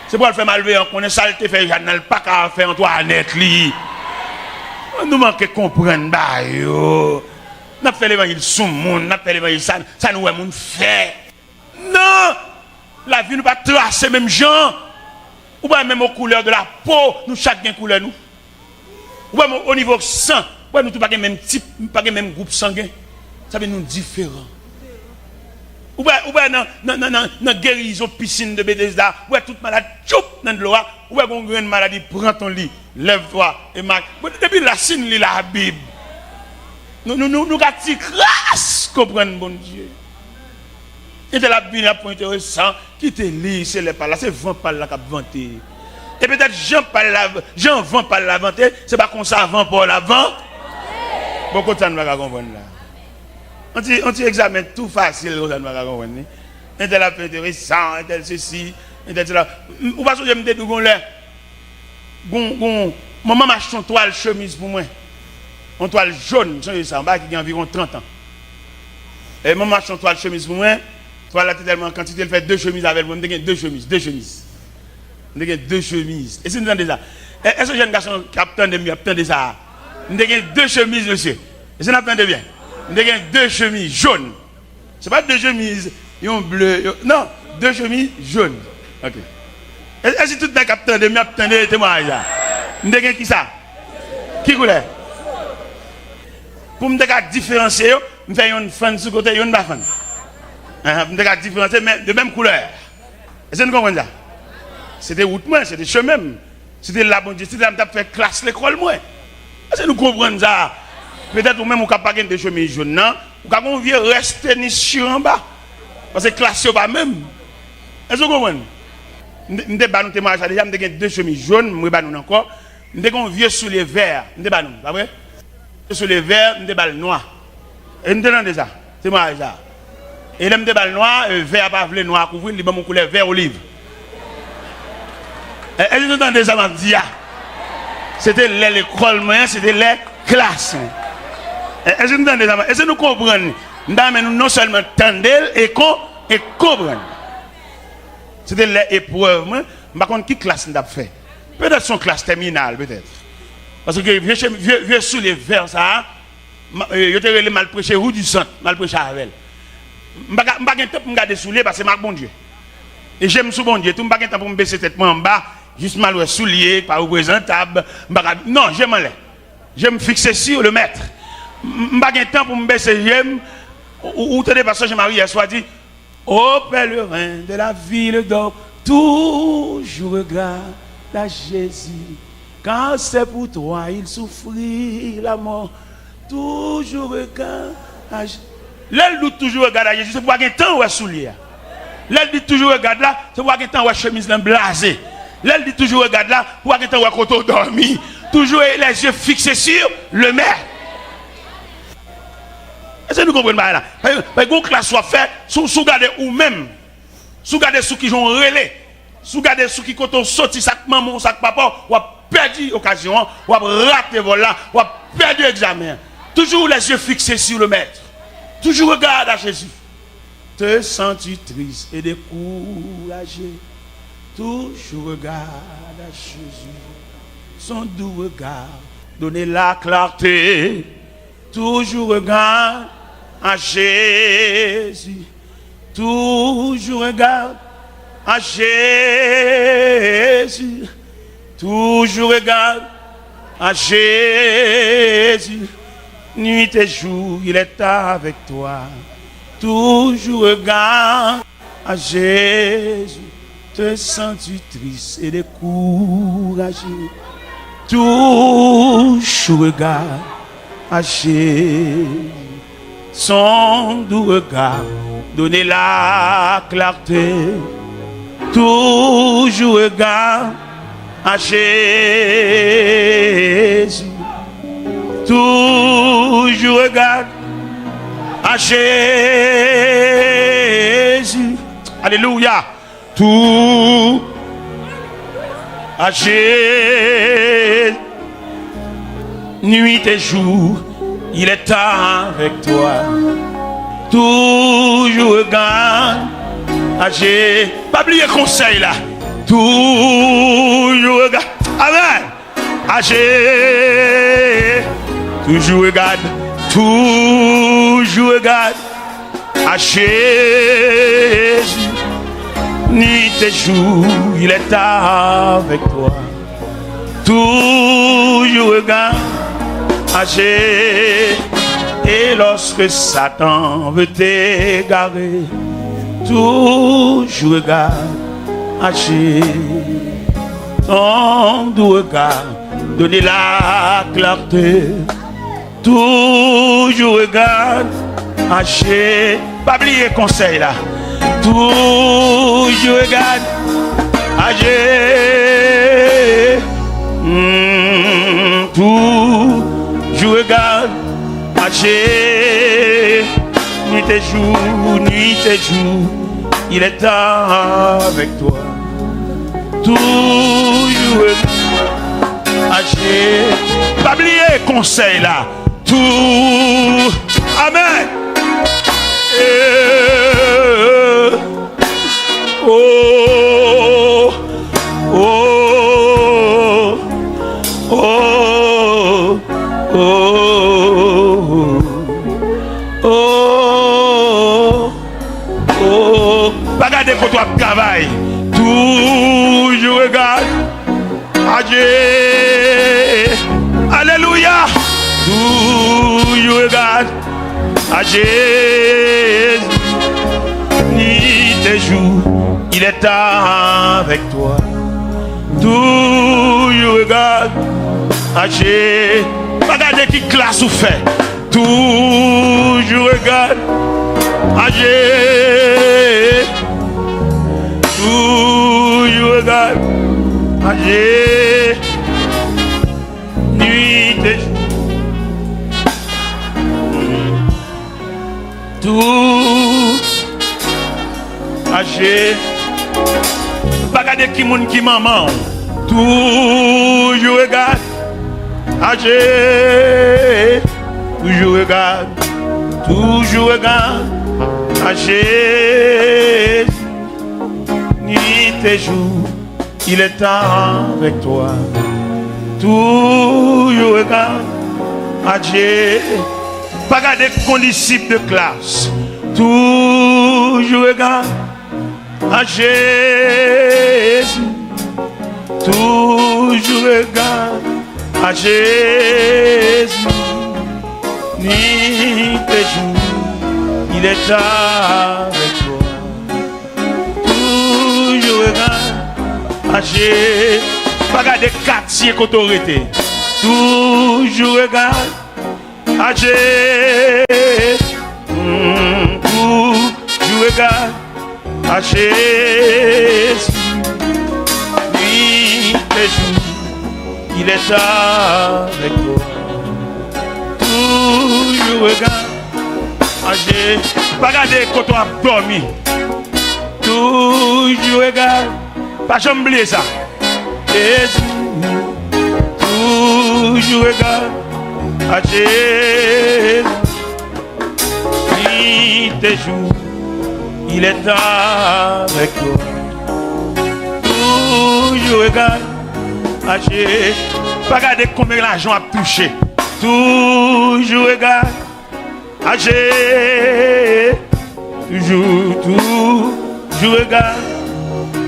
C'est pour le faire malveiller, qu'on ait saleté, fait Jeanne, pas qu'à faire Antoinette, li. Nous manquons de comprendre, bah, yo. Nous avons fait l'évangile sous le monde, nous avons fait l'évangile, ça nous a fait. Non! La vie, nous pas tracer même gens. Ou pas même aux couleurs de la peau, nous chacun couleur, nous. Ou pas au niveau sang, ou nous pas même type, pas même groupe sanguin. Ça veut nous différents. Ou bien dans guérison piscine de Bethesda, ou toute malade, choup dans l'eau, ou bien une maladie, prends ton lit, lève-toi et marche. Depuis la signe, la Bible. Nous avons grâce, comprendre, bon Dieu. Et de la Bible, point intéressant, qui te lit, c'est les paroles, c'est vent par là qui a vanté. Et peut-être Jean vend par la vanté, c'est pas comme ça, vent par la vente. Beaucoup de temps, nous va comprendre là. On examine tout facile, on va comprendre. Un tel a fait intéressant, un tel ceci, un tel cela. Ou pas que je me dis, maman m'a acheté une toile chemise pour moi. Une toile jaune, ça, en bas qui a environ 30 ans. Et maman m'a acheté une toile chemise pour moi. Toile là, tellement quantité, elle fait 2 chemises avec moi. Je me 2 chemises. Je me 2 chemises. Et si nous entendez ça, est-ce que jeune garçon qui attend de mieux, attend ça? Je me 2 chemises, monsieur. Et si vous entendez bien? Nous avons 2 chemises jaunes. Ce n'est pas 2 chemises bleues. Non, 2 chemises jaunes. Ok. Est-ce que tout le monde capte de m'attendre témoignage? Nous avons qui ça? Qui couleur? Pour me différencier, nous faisons une fan sur côté et une fan. Nous devons différencier de même couleur. Est-ce que vous comprenez ça? C'était route, c'était chemin. C'était la bonne justice, c'était la fait classe l'école. Est-ce que nous comprenons ça? Peut-être ou même ou pas de chemise jaune, non? Ou quand on vient rester ni sur en bas. Parce que classe pas même. Est-ce que vous comprenez? Nous avons témoignage déjà, nous avons 2 chemises jaunes, nous avons encore. Nous avons vieux sous les verts, nous avons, pas vrai? Sous les verts, nous avons noir. Et nous avons déjà, témoignage là. Et nous avons noir, vert pas vle noir couvrir, nous avons couleur vert olive. Et nous avons déjà dit, c'était l'école moyenne, c'était les classes. Est-ce que nous comprenons? Nous non seulement tendez et comprenons. C'était les épreuves. Par contre, qui classe nous a fait? Peut-être son classe terminale, peut-être. Parce que vieux sous les vers ça, je te mal prêché route du centre, mal prêché avec. Je ne vais pas me garder sous les parce que c'est bon Dieu. Et j'aime sous bon Dieu. Tout le monde pas pour me baisser tête en bas, juste mal soulier, pas représentable. Non, j'aime aller. Je me fixer sur le maître. Je n'ai pas temps pour me baisser. J'aime. Ou tu es parce que Marie hier soir dit, ô pèlerin de la ville d'or, toujours regarde à Jésus. Quand c'est pour toi, il souffrit la mort. Toujours regarde à Jésus. L'aile dit toujours regarde à Jésus, c'est pour avoir un temps où elle soulier. L'aile dit toujours regarde là, c'est pour avoir un temps où elle chemise blasée. L'aile dit toujours regarde là, pour avoir un temps où elle côté dormi. Toujours les yeux fixés sur le maître. Est-ce que nous comprenons là? Parce que classe soit fait, sous garder ou même, sous garder ceux qui ont relais, sous garder ceux qui ont sorti sac maman, sac papa, ou a perdu l'occasion, ou a raté voilà, ou a perdu l'examen. Toujours les yeux fixés sur le maître. Toujours regarde à Jésus. Te sens-tu triste et découragé? Toujours regarde à Jésus. Son doux regard, donner la clarté. Toujours regarde à Jésus. Toujours regarde à Jésus. Toujours regarde à Jésus. Nuit et jour, il est avec toi. Toujours regarde à Jésus. Te sens-tu triste et découragé? Toujours regarde à Jésus. Son doux regard, donner la clarté. Toujours regarde à Jésus. Toujours regarde à Jésus. Alléluia. Tout à Jésus. Nuit et jour, il est avec toi. Toujours regarde à Jésus. Pas oublier conseil là. Toujours regarde. Amen. À Jésus. Toujours regarde. Toujours regarde à Jésus. Nuit et jour, il est avec toi. Toujours regarde à Jésus. Et lorsque Satan veut t'égarer, toujours regarde à Jésus. Ton doux regard, donner la clarté. Toujours regarde à Jésus. Pas oublier conseil là. Toujours regarde à Jésus. Toujours regarde à Jésus. Nuit et jour, il est avec toi. Toujours regarde à Jésus. Pas oublier conseil là. Tout. Amen. Oh, oh, oh, oh, oh, oh. Regardez quand tu travailles. Toujours regarde à Dieu. Alléluia. Toujours regarde à Jésus. Nuit et jour, il est avec toi. Toujours regarde à Jésus. Regardez qui classe ou fait. Toujours regarde à Jésus. Toujours regarde à Jésus. Nuit et jour. Tout âgé, pas regarder qui moun qui maman. Toujours regarde âgé, toujours regarde âgé. Nuit et jour, il est avec toi. toujours égal à Dieu. Pas garder condisciple de classe, toujours égal à Jésus. Toujours égal à Jésus. Ni tes jours, il est avec toi. Toujours égal à Jésus. Pas garder quartier qu'autorité. Toujours égal à Jésus. Toujours égal à Jésus. Nuit et jour, il est avec toi. Toujours égal à Jésus. Pas garder quand on a dormi. Toujours égal. Pas jamais oublier ça. Jésus, toujours égal à Jésus. Nuit et jour, il est avec toi. Toujours égal à Jésus. Pas regarder combien l'argent a touché. Toujours égal à Jésus. Toujours égal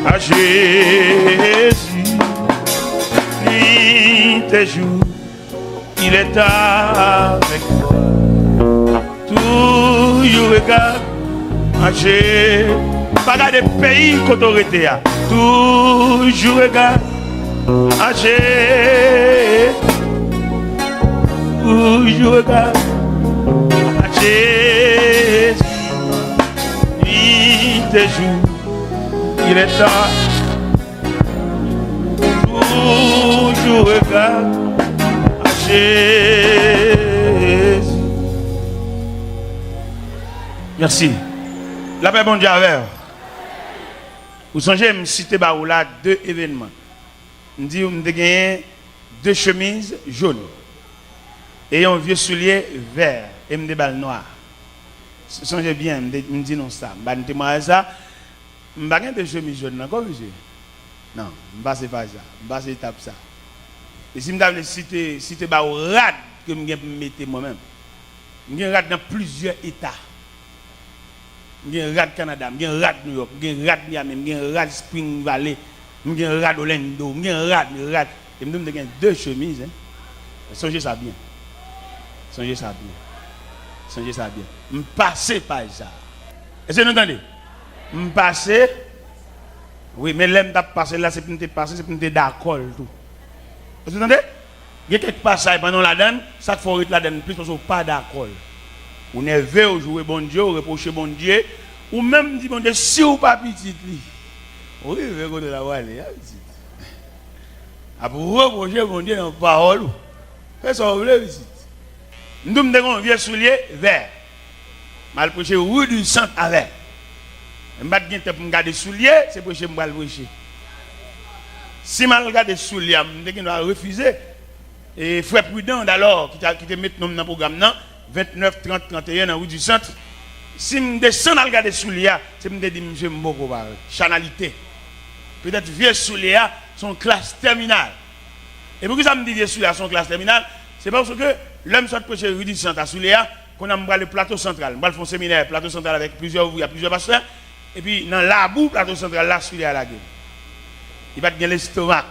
à Jésus. Nuit et jour, il est avec toi. Toujours égal à Jésus. Pas regarder pays qu'autorité a. Toujours égal à Jésus. Toujours égal à Jésus. Nuit et jour, il est là. Toujours égal à Jésus. Merci. La paix, bon Dieu avec. Vous songez, je cite là deux événements. Je dis, je gagné deux chemises jaunes et un vieux soulier vert et des balles noires. Songez bien, je dis non ça. Je ne ça. Je n'ai pas de chemise jaune encore, monsieur. Non, je ne passe pas ça. Je ne passe pas ça. Et si je me citer rad que je mettre moi-même, je rad dans plusieurs États. Je rad Canada, je rad New York, je rad Miami, je rad Spring Valley, je rad Orlando, je rad. Et je me dis deux chemises. Songez ça bien. Songez ça bien. Songez ça bien. Je passe par ça. Est-ce que vous entendez? Je passe. Oui, mais l'aime t'a passé là, c'est pour nous passer, c'est pour nous d'accord tout. Vous entendez? Il y a quelques passages pendant la donne, ça faut être la donne plus parce qu'on pas d'accord. Ou nerveux, ou jouer bon Dieu, ou reprocher bon Dieu, ou même dire bon Dieu, si ou pas petit li. Oui, vous voyez la voix, les petit. Après reprocher bon Dieu dans la parole, faites ça, vous voulez petit. Nous me disons, vieux soulier vert. Mal prêcher, rue du centre avec. Je ne vais pas regarder les souliers, c'est pour que je vais prêcher. Si je regarde les souliers, je vais refuser. Et frère Prudent, alors, qui te met dans le programme, 29, 30, 31, dans la rue du centre. Si je descends dans les souliers, c'est pour me dire, monsieur Mboko, chanalité. Peut-être vieux souliers sont classe terminale. Et pourquoi ça me dit vieux souliers sont classe terminale? C'est parce que l'homme soit prêcher rue du centre à souliers, qu'on a le plateau central. On va faire un séminaire, plateau central avec plusieurs pasteurs. Et puis, dans la boue, plateau central, là, celui à la gueule. Il va te gagner l'estomac.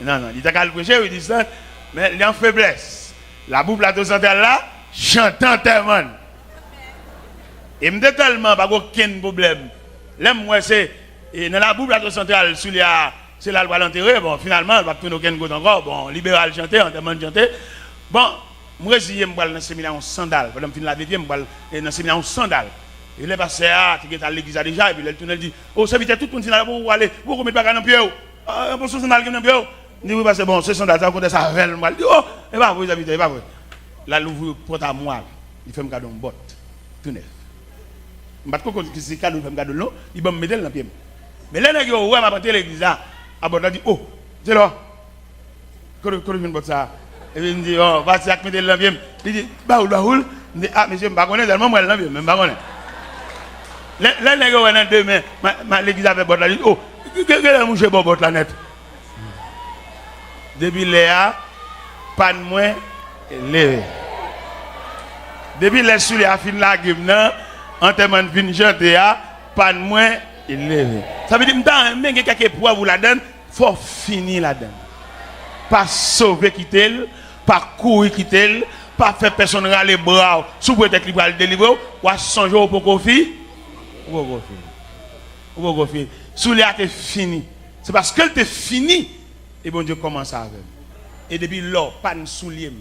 Non, il t'a qu'à le prêcher, il dit ça, mais il est en faiblesse. La boue, plateau central, là, chantant tellement. Et me dit tellement, pas aucun problème. L'aime, moi, c'est, dans la boue, plateau central, celui à, c'est là, il va l'enterrer. Bon, finalement, il va tourner aucun côté encore. Bon, libéral chanter, enterrement chanter. Bon, moi, je vais dans le séminaire en sandales. Pendant que je vais dans le séminaire en sandales. Il est passé à l'église déjà, et puis il tourne et dit, oh, ça veut dire tout le monde, vous allez, vous remettez pas dans le pied. Un bon sandal qui est dans le pied. Il dit, oui, c'est bon, ce sandal, ça côté ça, il dit, oh, et pas vous habitez, et pas vous. Là, l'ouvre porte à moi, il fait me garder une botte, tout neuf. Je ne sais pas si c'est le cas de me garder l'eau, il va me mettre dans le pied. Mais là, il ouais, m'a porté l'église là, à bord, il dit, oh, c'est là, quand je viens de ça, et il me dit, oh, vas-y, mettre dans le pied. Il dit, bah, il dit, ah, monsieur, je ne sais pas, tellement moi, je ne sais pas. Là, les gars, on a deux mains. L'église avait bot là. Oh, qu'est-ce que vous avez bon bot là net? Depuis Léa, pas de moins levé. Depuis les sous les affines la game, en termes de fin chanter, pas de moins levé. Ça veut dire que si quelqu'un pour vous la donne, il faut finir la donne. Pas sauver quitter, pas courir quitter, pas faire personne râler les bras, sous peut-être qu'il va le délivrer, ou à 100 jours pour qu'on finisse. Ou pour qu'on finisse. Sous les a fini. C'est parce qu'elle t'est fini, et bon Dieu commence à avec. Et depuis là, pas de soulier.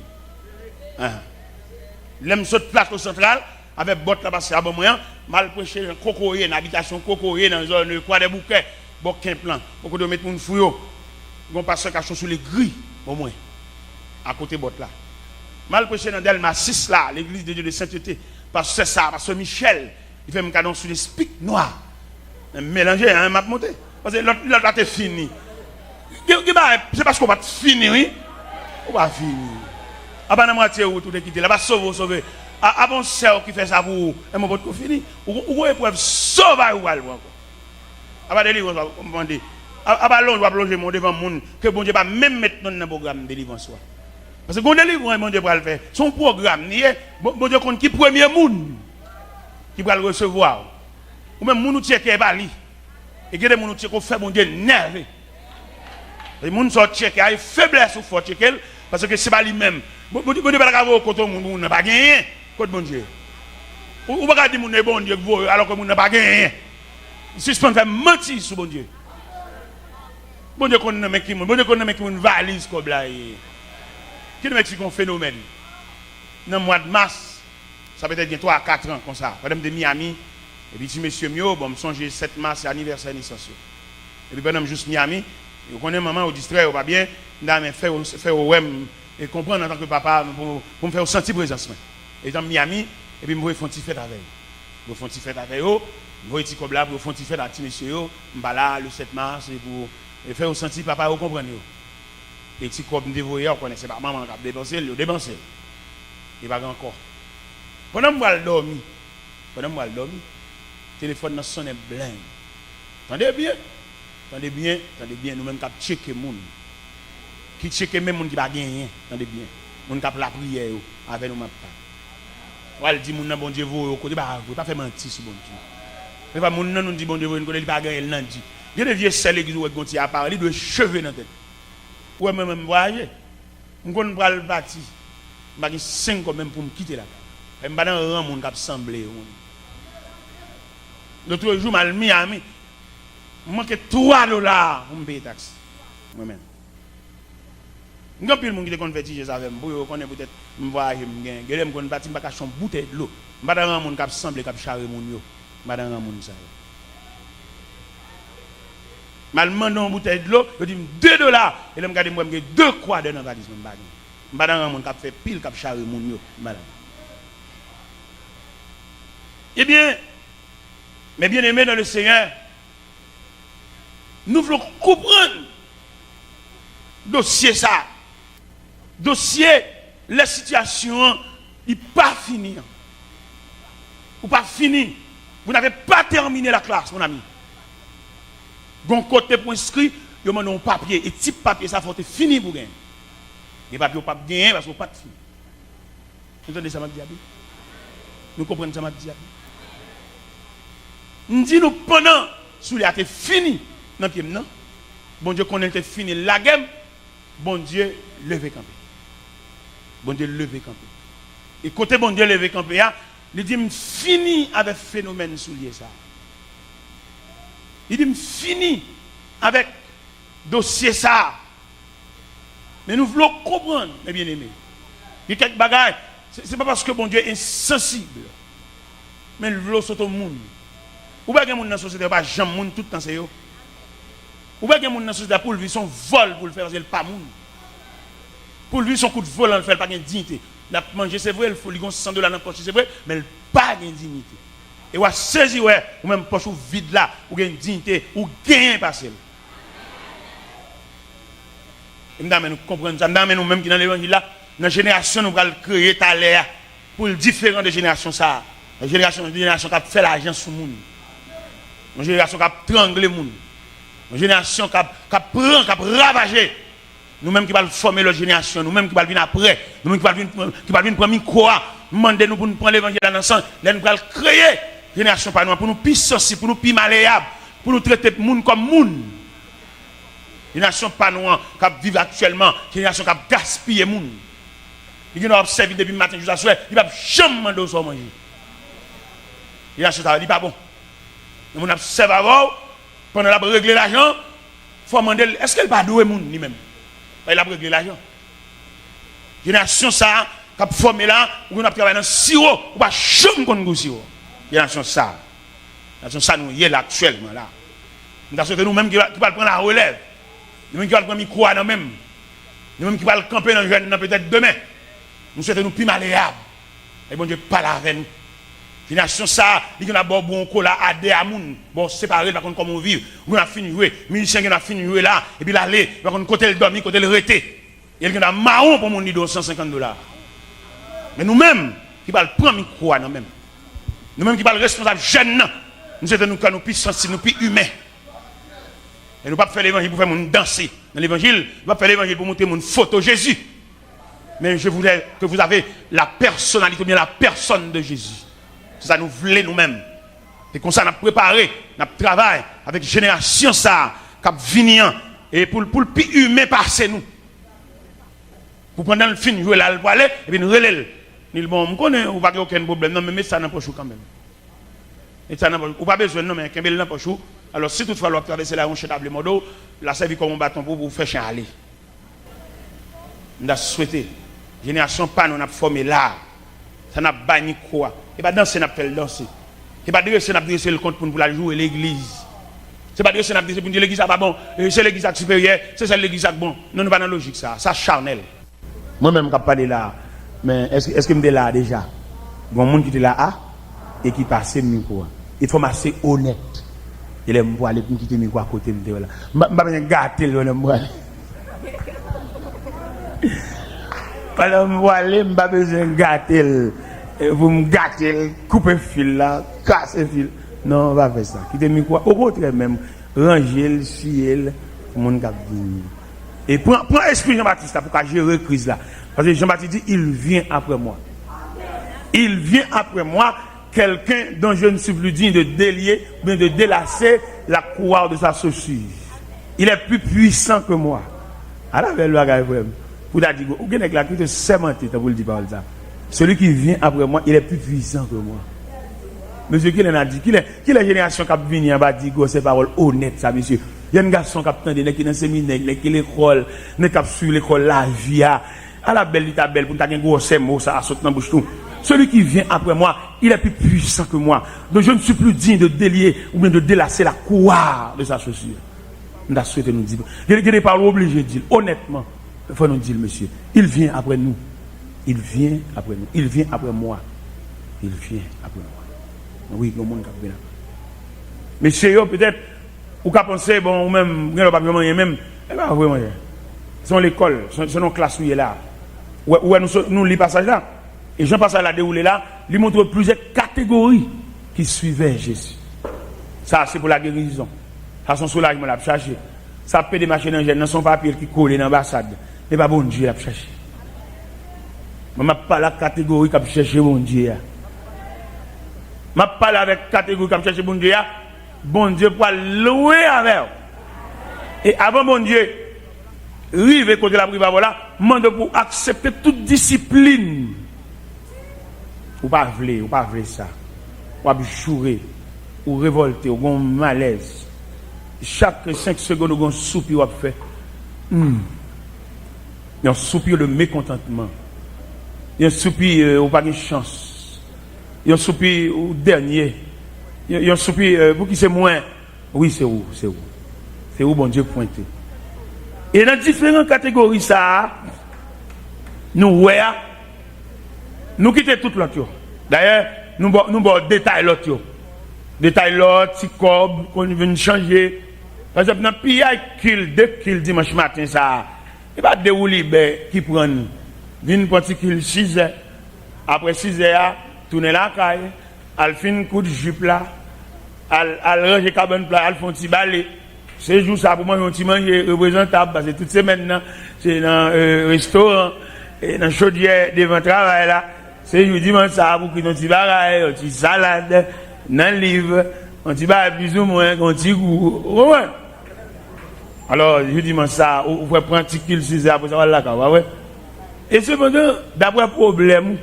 L'aime saute plateau central, avec botte là-bas, c'est à bon moyen, mal prêché dans cocoyer, dans l'habitation cocoyer, dans la zone de quoi des bouquets, bon, qu'un plan, beaucoup de mettre mon fouillot. On passe cachot sur les grilles, au moins, à côté de botte là. Mal prêché dans Delma 6 là, l'église de Dieu de sainteté, parce que c'est ça, parce que Michel, il fait un cadeau sur les spics noirs. Mélanger, hein, m'a monté. Parce que l'autre là, t'es fini. C'est parce qu'on va finir, oui. On va finir. Ah ben, la moitié où tout est quitté, là, va sauver. Ah bon, c'est qui fait ça pour vous. Et mon pote, fini. Ou épreuve sauver ou aller encore. Ah ben, délivrance, on va demander. Ah ben, l'on doit plonger mon devant le monde, que bon Dieu va même mettre dans le programme de délivrance. Parce que quand délivrance, bon Dieu va le faire. Son programme, bon Dieu compte qui premier monde qui va le recevoir. Ou même moun qui est bali. Et que des moun qui fait bon Dieu nerveux. Les moun sont checker, il faiblesse ou faut checker parce que c'est pas lui-même. Bon Dieu pas avoir côté moun n'a pas gagné côté bon Dieu. Ou pas dire moun est bon Dieu alors que moun n'a pas gagné. Suspend faire mentir sur bon Dieu. Bon Dieu connaît mais qui bon Dieu connaît mais qui une valise comme là. Qui est un phénomène. Dans le mois de mars, ça peut être bien 3 à 4 ans comme ça. Madame de Miami et puis si monsieur Mio, bon me songer 7 mars c'est anniversaire naissance. Et puis pendant juste Miami, vous connaissez maman au distrait ou pas bien, mais faire et comprendre en tant que papa pour me faire sentir présence. Et dans Miami, et puis me faire une petite fête avec. Vous font une petite fête avec eux, vous petit comme là pour faire une petite fête avec monsieur yo, là le 7 mars et pour faire sentir papa vous comprenez. Et petit comme dévoyé, on connaissait pas maman qui a dépensé, il a dépensé. Il va encore. Pendant que je dormir, le téléphone sonne blanc. Attendez bien, nous-mêmes qui checker les gens. Qui checker même les gens qui ne gagné. Attendez bien. Nous qui la prière avec nous. On va dire, bon Dieu, vous ne pas faire mentir sur bon Dieu. Pas nous dit, bon Dieu, vous ne pas gagner. Il y a des vieux seuls qui ont dit à parler de cheveux dans la tête. Ouais, même voyez. Je ne pas le bâti. Je vais 5 quand même pour me quitter la case. Je ne vais pas dans un monde qui a semblé. L'autre jour, je suis à Miami. Je manque $3 pour me payer taxes. Moi-même. Je ne sais pas si je suis converti avec moi. Je connais peut-être que je vais me bâtir une bouteille de l'eau. Je ne vais pas dans un monde qui a semblé qui a charré mon yo. Je ne vais pas dans un monde ça. Je demande une bouteille de l'eau, je dis $2. Et là, je regarde, je 2 croix dans la valise. Je ne vais pas dans un monde qui a fait pile, qui a charré mon yo. Eh bien, mes bien-aimés dans le Seigneur, nous voulons comprendre dossier ça. Dossier, la situation n'est pas finie. Ou pas fini. Vous n'avez pas terminé la classe, mon ami. Gon côté pour inscrit, vous demandez un papier. Et type papier, ça faut être fini pour gagner. Les papiers, pas gagner parce qu'on pas fini. Vous entendez ça, ma diable? Nous comprenons ça, ma diable? Nous disons pendant, sous les a fini. Non, non. Bon Dieu, qu'on ait fini la game, bon Dieu, levez campé. Bon Dieu, levez campé. Et côté bon Dieu, levez campé, il dit, fini avec le phénomène soulier ça. Il dit, fini avec le dossier ça. Mais nous voulons comprendre, mes bien-aimés. Il y a quelques bagages. Ce n'est pas parce que bon Dieu est insensible. Mais nous voulons sauter au monde. Ou bien que les gens dans la société pas jamais monde tout le temps c'est yo. Ou bien que les gens dans la société pour lui son vol pour le faire parce qu'il pas monde. Pour lui son coup de vol on le fait pas de dignité. La manger c'est vrai, il faut lui $100 dans la poche c'est vrai, mais il pas de dignité. Et on saisi ouais, ou même poche vide là, ou gain dignité, ou gain passer. Et nous comprendre ça, nous même qui dans l'évangile là, dans la génération nous allons créer ta l'air pour le différent de génération ça. La génération qui a fait l'argent sur le monde. Une génération qui a tranglé le monde. Une génération qui a ravagé. nous-mêmes qui allons former la génération, nous-mêmes qui allons venir après, nous-mêmes qui allons venir prendre quoi, demander nous pour nous prendre l'évangile dans le sens, nous allons créer une génération par nous, pour nous plus sensibles, pour nous plus malléables, pour nous traiter le monde comme monde. Une génération pas nous qui vivent actuellement, une génération qui gaspille le monde. Il a observé depuis le matin jusqu'à soir, il ne va jamais demander au manger. Il a acheté, il n'est pas bon. Nous avons observé avant, pendant la régler l'argent, il faut demander, est-ce qu'elle va douer moun lui-même? Il a réglé l'argent. Génération ça, qui a formé là, où on a travaillé dans le sirop, on va jamais contre le sirop. Génération ça. Génération ça, nous y est là actuellement là. Nous avons nous-mêmes qui va prendre la relève. Nous-mêmes qui va prendre le micro à nous-mêmes. Nous-mêmes qui va camper dans le jeune peut-être demain. Nous souhaitons nous plus malléables. Et bon Dieu parle avec nous. Génération ça, il y a bon cola à des amoun, bon séparé par contre comment on vit. On a fini jouer, musicien qui a fini jouer là et puis l'aller, par contre côté le dormir, côté le rester. Il y a marron pour mon nid de $150. Mais nous-mêmes qui va le prendre micro à nous-mêmes. Nous-mêmes qui va le responsable jeune, nous sommes nous plus sensibles, nous plus humains. Et nous pas faire l'évangile pour faire mon danser. Dans l'évangile, nous pas faire l'évangile pour montrer mon photo Jésus. Mais je voudrais que vous avez la personnalité, bien la personne de Jésus. C'est ça nous voulons nous-mêmes. Et comme ça, nous avons préparé, nous avons travaillé avec la génération ça, qui vient et pour le plus humain passer nous. Pour prendre le film, jouer là, le aller, et puis nous relève. Nous bon, on connaît, on va aucun problème, non, mais ça n'a pas chou quand même. Et ça n'a pas besoin, non, mais qu'un n'a pas chou. Alors si toutefois, vous traversez la ronche table modo, la servi comme un bâton pour vous faire chien aller. Nous avons souhaité, génération pas nous avons formé là, ça n'a pas ni quoi. Et pas danser, n'a pas danser. Et pas dresser, n'a pas dresser le compte pour la jouer l'église. C'est pas dresser, n'a pas dresser pour dire l'église n'est pas bon, c'est l'église supérieure, c'est celle l'église qui bon. Non, nous pas dans la logique ça, ça charnel. Moi-même, je ne pas là, mais est-ce que je suis là déjà? Bon, monde qui est là, et qui passe le micro. Il faut m'asser honnête. Il aime voir les qui quitter le micro à côté de là. Je ne vais pas gâter le micro. Pas me voir, je n'ai pas besoin de gâter. Vous me gâtez, coupez le fil là, cassez le fil. Non, on va faire ça. Quittez le micro. Au contraire même, rangez le ciel pour mon cap. Et prends esprit Jean-Baptiste pour gérer la crise là. Parce que Jean-Baptiste dit, il vient après moi. Il vient après moi, quelqu'un dont je ne suis plus digne de délier, mais de délasser la courroie de sa chaussure. Il est plus puissant que moi. Alors, le bagage vraiment. Pour dire, vous avez la crise de sémanté, pour le dire par ça. Celui qui vient après moi, il est plus puissant que moi. Monsieur, qui l'a dit? Qui est la génération qui a venu en bas dit ces paroles honnêtes, ça, monsieur? Il y a un garçon qui a attendu, qui est dans le séminaire, qui est l'école, qui est sur l'école, la vie, à la belle, il est belle, pour t'avoir un gros mots, ça a sauté dans la bouche tout. Celui qui vient après moi, il est plus puissant que moi. Donc je ne suis plus digne de délier ou bien de délasser la courroie de sa chaussure. Nous avons souhaité nous dire. Il y a des paroles obligées de dire, honnêtement, il faut nous dire, monsieur, il vient après nous. Il vient après nous. Il vient après moi. Il vient après moi. Oui, le monde qui vient. Mais chez eux, peut-être, ou qu'à penser, bon, ou même, vous n'avez pas vraiment même, eh bien, vraiment, c'est l'école, c'est nos classes où il est là. Où nous, les passages là. Et Jean Passage l'a déroulé là, lui montre plusieurs catégories qui suivaient Jésus. Ça, c'est pour la guérison. Ça, son soulagement, l'a cherché. Ça peut des machines dans son papier qui colle dans l'ambassade. Et pas bon Dieu, l'a cherché. Je ne parle pas la catégorie qui a cherché mon Dieu. Je parle avec la catégorie qui a cherché mon Dieu. Bon Dieu pour louer avec. Et avant mon Dieu, rive côté la prière, voilà, demande pour accepter toute discipline. Ou pas vle ça. Ou pas jouer, ou révolter, ou un malaise. Chaque 5 secondes, ou un soupir, ou fait. Un soupir de mécontentement. Un soupir, ou pas de chance. Un soupir, ou dernier. Un soupir, pour qui c'est moins. Oui, c'est où. C'est où, bon Dieu, pointé. Et dans différentes catégories, ça, nous quittons tout l'autre. D'ailleurs, nous avons détail l'autre. Détail l'autre, petit corps, qu'on vient changer. Par exemple, dans le pays, dès qu'il dimanche matin, ça, il va dérouler, qui prend, vient pour qu'il 6 heures. Après 6 heures, tourner la caille, elle fait un coup de jupe là, elle range cabane plat, elle fait un petit balai. C'est jour ça pour moi un petit manger représentable parce que toute semaine c'est dans restaurant et dans chaudière devant travail là, c'est jour dimanche ça pour qu'il un petit bagaille, un petit salade, dans le livre, un petit bagaille plus ou moins, un petit goût. Ouais. Alors je dimanche ça, on va prendre un petit kilo 6 heures pour ça là ouais. Et cependant d'après problème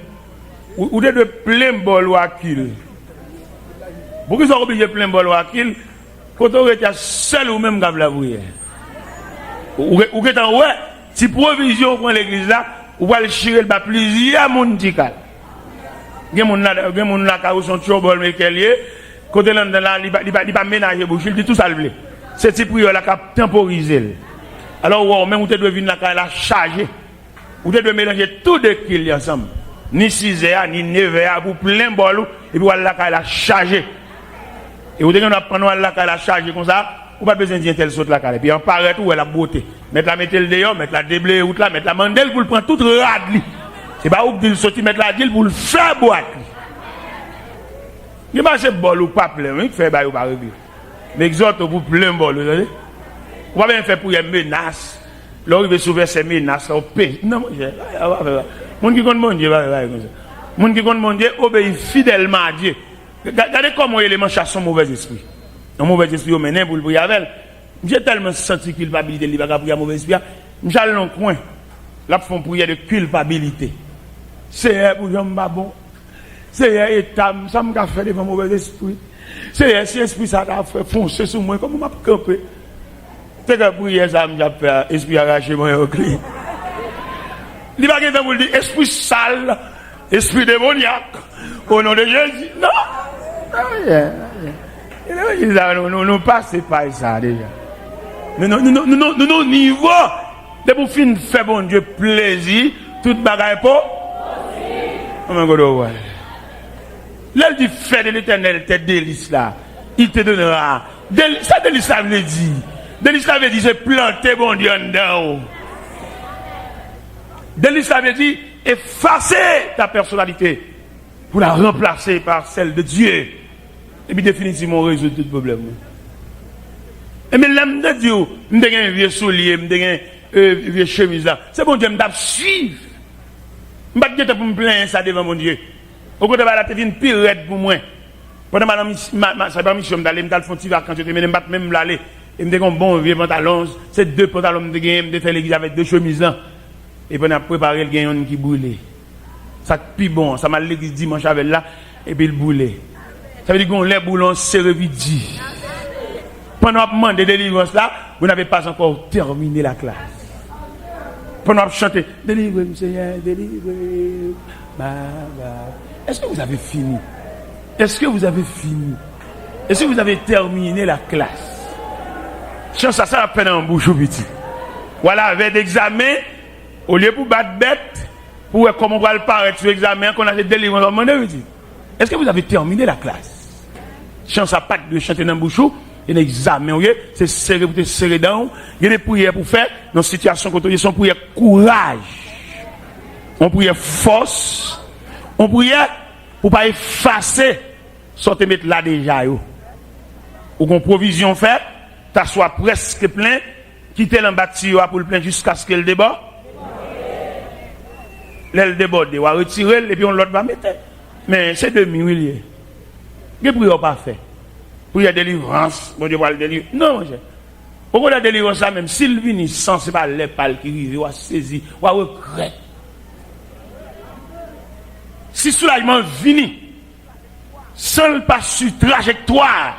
ou de plein bol ou akil. Pourquoi ils sont obligés de plein bol ou akil? Quand on est seul ou même dans la prière. Ou que t'en ouais, si provision pour l'église là, ou va le chirer le bas plusieurs monde dical. Gen moun la ka ou son chobol mais kellier, côté là il va ménager bouche, il dit tout ça le blé. C'est petit prière là qui temporiser. Alors ouais, même ou te doit venir là la charger. Ou te doit mélanger tout de qu'il ensemble. Ni 6 heures ni 9 heures pour plein bol et puis là la charger. Et vous devez prendre la charge comme ça, ou pas besoin d'y tel saute la cale. Puis on paraît tout la beauté. Mettre la mettre le dehors, mettre la déblé ou là, mettre la mandelle pour le prendre toute rade. C'est pas où qu'il sorti mettre la dille pour le faire boîte. Il marche bol ou pas plein, il fait bail ou pas revivre. Mais exhorte pour plein bol, vous savez. On va bien faire pour une menace. Là il veut sauver ces menaces, on paye. Non, mon qui compte mon Dieu, mon qui compte mon Dieu obéit fidèlement à Dieu. Regardez comment l'élément chasse son mauvais esprit. Un mauvais esprit au mené pour le prier avec. J'ai tellement senti culpabilité, il va pas prier à mauvais esprit. J'allais dans le coin. Là, ils font prier de culpabilité. C'est pour j'aime pas bon. C'est état, ça m'a fait devant mauvais esprit. C'est si esprit ça a fait foncer sur moi, comment m'a campé. C'est que prier ça m'a fait esprit arraché moi au clé. Il va pas vous dire esprit sale, esprit démoniaque. Au nom de Jésus. Non. Nous passons par ça déjà. Nous niveau de pour fin faire bon Dieu plaisir, toute bagaille pour. L'œil du fait de l'éternel tes délices là, il te donnera. Ça délice ça veut dire. Délice ça veut dire c'est planter bon Dieu en dedans. Délice ça veut dire effacer ta personnalité pour la remplacer par celle de Dieu. Et puis définitivement résoudre tout le problème. Et mais l'âme de Dieu, je suis un vieux soulier, je suis un vieux chemise là. C'est bon Dieu, je me suivre. Je ne vais pas me plaindre ça devant mon Dieu. Au côté de la tête, une pire pour moi. Pendant ma mission d'aller, je me faire des vacances, je me vais même l'aller. Et je me dis un bon vieux pantalon, c'est 2 pantalons que je me fais l'église avec 2 chemises là. Et puis on a préparé le gagnant qui brûlait. Ça plus bon, ça m'a l'église dimanche avec là, et puis le boulet. Ça veut dire qu'on les boulons servi. Pendant qu'on demande de délivrance là, vous n'avez pas encore terminé la classe. Pendant qu'on chante, délivrez-moi Seigneur, délivrez-moi. Est-ce que vous avez fini? Est-ce que vous avez fini? Est-ce que vous avez terminé la classe? Chance ça à peine en bouche au petit. Voilà, avec l'examen, au lieu pour battre bête, pour voir comment on va le paraître sur l'examen, qu'on a fait délivrance. Est-ce que vous avez terminé la classe? Chance à pas de chanter dans le bouchou, il y a un examen, c'est serré pour te serrer dans, il y a des prières pour faire, dans une situation quand on sont prières courage, on prière force, on prière pour pas effacer, soit te mettre là déjà, ou qu'on provision fait, t'assois presque plein, quitter l'embâtiment pour le plein jusqu'à ce qu'elle déborde. L'aile déborde, on va retirer, et puis on l'autre va mettre. Mais c'est demi-millier. Que prière pas fait? Prière délivrance, bon Dieu va le délivrer. Non, mon cher. Pourquoi la délivrance ça même? S'il vient sans, c'est pas les pales qui arrivent, on va saisir, on va regretter. Si soulagement vient, sans le pas sur trajectoire,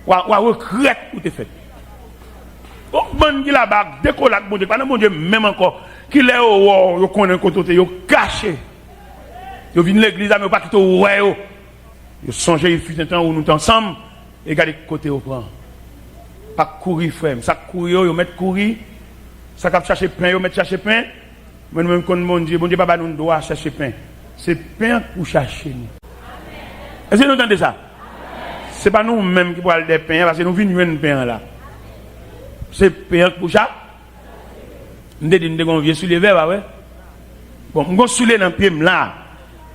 on va regretter où tu fait. Donc, bon, qui là-bas, décollage, bon Dieu, pas mon Dieu, même encore, qu'il est au haut, il connaît un côté, il caché. Il vient l'église, mais pas quitter au haut. Il songe, il fut un temps où nous sommes ensemble, et regardez côté au prend. Pas courir, frère. Ça courir, ils mettent courir. Ça cap chercher pain, ils mettent chercher pain. Mais nous-mêmes, comme mon Dieu, papa nous doit chercher pain. C'est pain pour chercher nous. Est-ce que nous entendez ça? Ce n'est pas nous-mêmes qui pouvons des pains, parce que nous venons de pain là. C'est pain pour chercher. Nous avons vieux sous les verres, ouais. Bon, nous avons soulé dans le pied là.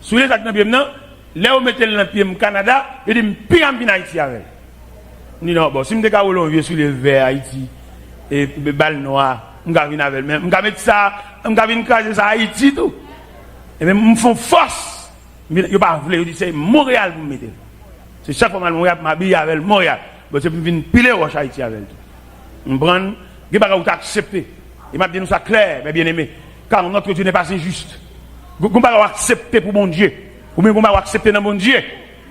Soulé ça dans le pied là. Là où mettez le pied au Canada, il dit pire en Haïti avec. Ni non, bon, si je me vieux sur les verts Haïti, et balle noire, je vais venir avec même. Je vais mettre ça, je vais venir craser ça à Haïti tout. Et même, je me font force. Je ne pas voulu, je dis c'est Montréal pour me mettre. C'est chaque fois que je m'habille avec Montréal. Bon, c'est pour venir piler roche Haïti avec tout. Je prends, je ne vais pas accepter. Il m'a dit nous ça clair, mes bien-aimés. Car notre Dieu n'est pas injuste. Je ne vais pas accepter pour mon Dieu. Ou bien je ne vais pas accepter dans mon Dieu.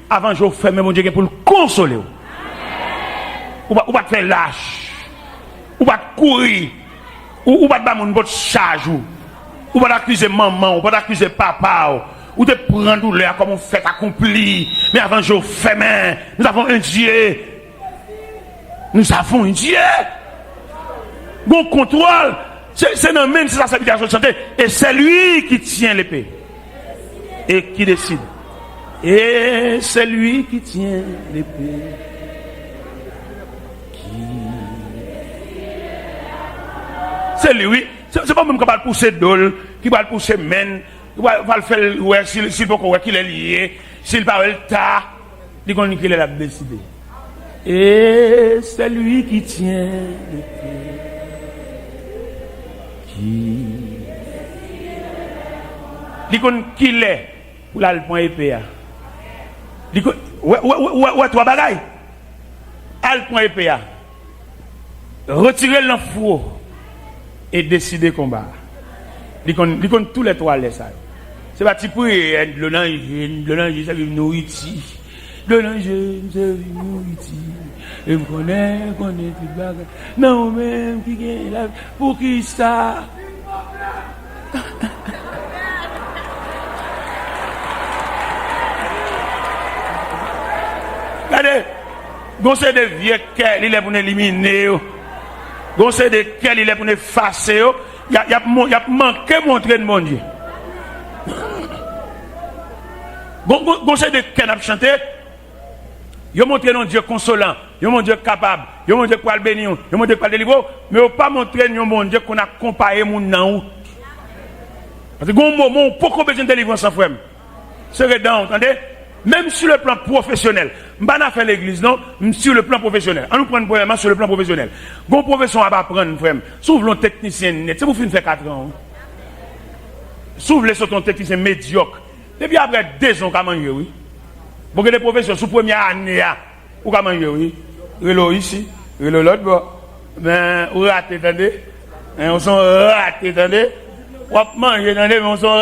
Avant, je fais mon Dieu pour le consoler. Ou pas te faire lâche. Ou pas te courir. Ou pas te battre mon charge. Ou pas t'accuser maman. Ou pas t'accuser papa. Ou te prendre douleur comme on fait accompli. Mais avant, je fais main. Nous avons un Dieu. Nous avons un Dieu. Bon contrôle. C'est dans même si ça s'habite à chanter. Et c'est lui qui tient l'épée. Et qui décide. Et c'est lui qui tient l'épée. C'est lui. C'est pas même qui va le pousser d'ol, qui va le pousser men, qui va le faire, ouais, s'il peut qu'il est lié, s'il parle le tas, il dit qu'il est là décidé. Et c'est lui qui tient l'épée. Qui dit qu'il est pour la point épée. Dit ouais, trois bagailles. Al point épée. Retirer l'enfour. Et décider combat. Il connaît tous les trois les ça. C'est pas type le danger ça nous ici. Le danger nous ici. Et me connaît toute bagarre. Non même qui gagne là pour qui ça. Regardez, conseil de vieux quel il est pour éliminer. Conseil de quel il est pour effacer. Il y a manqué montrer de mon Dieu. Conseil de quel a chanté. Il a montré un Dieu consolant. Il a montré Dieu capable. Il a montré quoi le bénir. Il a montré quoi le délivrer. Mais il n'a pas montré un mon Dieu qu'on a comparé mon nom. Parce que un moment, on peut besoin de délivrance sans frère. C'est redondant, entendez? Même sur le plan professionnel, je ne vais pas faire l'église, non, sur le plan professionnel. On nous prend premièrement sur le plan professionnel. Bon profession à apprendre, frère. S'ouvre un technicien net, c'est pour faire 4 ans. S'ouvre sur ton technicien médiocre. Depuis après 2 ans, comment il oui. Bon, que les professeurs, sous première année, ou comment il oui. Relo ici, relo l'autre, bon. Ben, ou raté, attendez. On sont ratés, attendez. On mange, attendez, mais on sont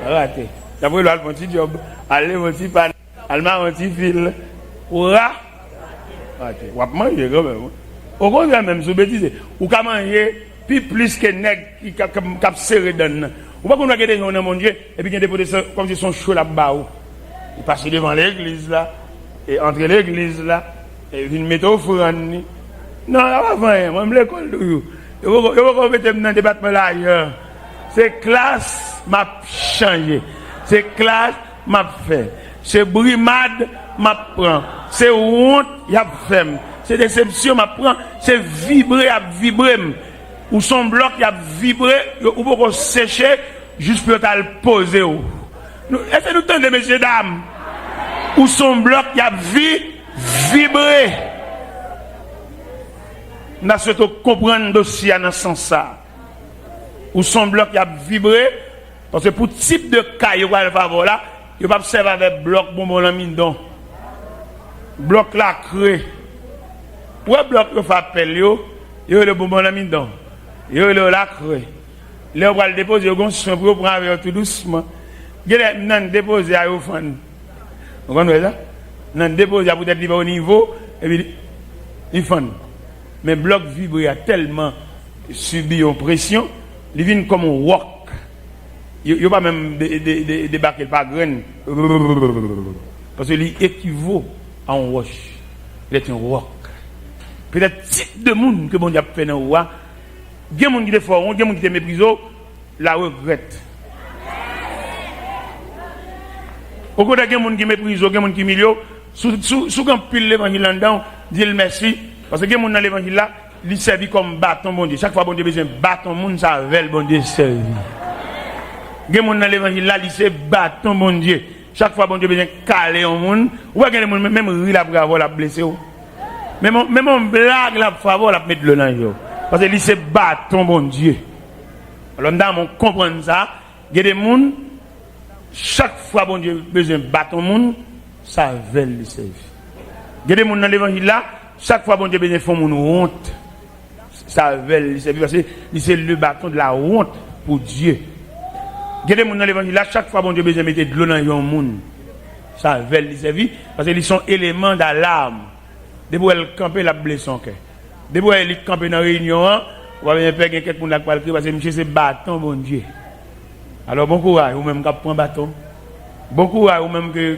ratés. D'après le mon petit job. Allez, mon petit pan, allemand, mon petit fil. Ouah! Ou à manger quand même. Au contraire, même, si vous bêtisez, ou qu'à manger, puis plus que nègre qui a serré dans. Ou pas qu'on a gardé mon Dieu, et puis il y a des potes comme si sont chauds là-bas. Il passe devant l'église là, et entre l'église là, et il met au offrande. Non, avant, moi, je l'école de vous. Je vais mettre dans le département là ailleurs. C'est classe, m'a changé. C'est classe, m'a fait. C'est brimade, m'a prend. C'est honte, y'a fait. C'est déception, m'a prend. C'est vibrer, y'a vibrer. Ou son bloc, y'a vibré, ou pour sécher, juste pour le poser. Est-ce que nous tendez, messieurs, dames? Ou son bloc, y'a vibré. Nous avons comprendre le dossier dans ce sens. Ou son bloc, y'a vibré. Parce que pour type de cas, il va le favor là, il va observer avec bloc bonbon la mine don. Bloc là creux. Ouais, bloc il fait appel yo, il le bonbon la mine don. Il le la creux. Là on va le déposer au soin pour prendre avec tout doucement. Gade nan déposer à au fond. Vous comprenez ça? Nan déposer pour être au niveau et puis il fond. Mais bloc vibre a tellement subi une pression, il vient comme un rock. Il n'y a pas même débarquer par graine. Parce qu'il équivaut à un roche. Il est un roc. Peut-être type de monde que bon Dieu a fait dans le roi. Il y a des gens qui sont forts, il y a des gens qui sont méprisés, la regrette. Au côté il y a des gens qui méprisent, il y a des gens qui milieu. Sous quand pile l'évangile là-dedans, dit merci. Parce que il y a des gens dans l'évangile là, il servent comme bâton bon Dieu. Chaque fois bon Dieu besoin de bâton, monde ça veut bon Dieu servir. Il y a des gens dans l'évangile là, il se bâton bon Dieu. Chaque fois bon Dieu besoin de caler un monde. Ou il y a des gens même rire la bravo la blessé. Mais mon blague, la favor, la mettre le dans yo. Parce que lui, c'est bâton, bon Dieu. Alors, nous on comprend ça. Il y a des gens, chaque fois, bon Dieu, besoin de bâton, monde, ça veut le servir. Il y a des gens dans l'évangile là, chaque fois, bon Dieu, besoin de faire mon honte. Ça veut le servir. Parce que c'est le bâton de la honte pour Dieu. Il y a des gens dans l'évangile là, chaque fois, bon Dieu, besoin de mettre de l'eau dans le monde. Ça veut le servir. Parce qu'ils sont éléments d'alarme. Dès que elle campe, la blesse son cœur. Dès que elle campe dans la réunion, on va venir faire quelqu'un pour la qualité parce que monsieur c'est bâton, bon Dieu. Alors bon courage, ou même qui prend bâton. Bon courage, ou même qui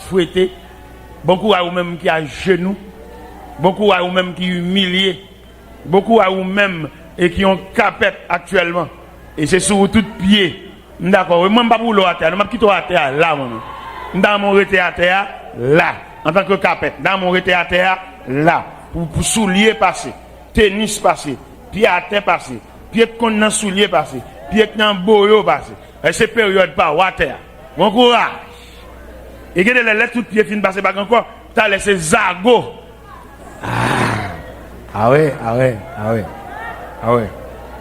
fouetté. Bon courage, ou même qui a genoux. Bon courage, ou même qui humilié. Bon courage, ou même et qui ont capette actuellement. Et c'est sur tout pied. D'accord, moi je ne pas pour l'eau à terre, je ne quitte à terre là. Dans mon rete à terre là. En tant que capette, dans mon rete à terre là. Pour soulier passer, tennis passer, pied à terre passer, pied qu'on dans soulier passer, pied dans boyo passer. Et c'est période pas water. Bon courage. Et que les lettres tout pied fin passer pas encore, tu as laissé zago. Ah ouais.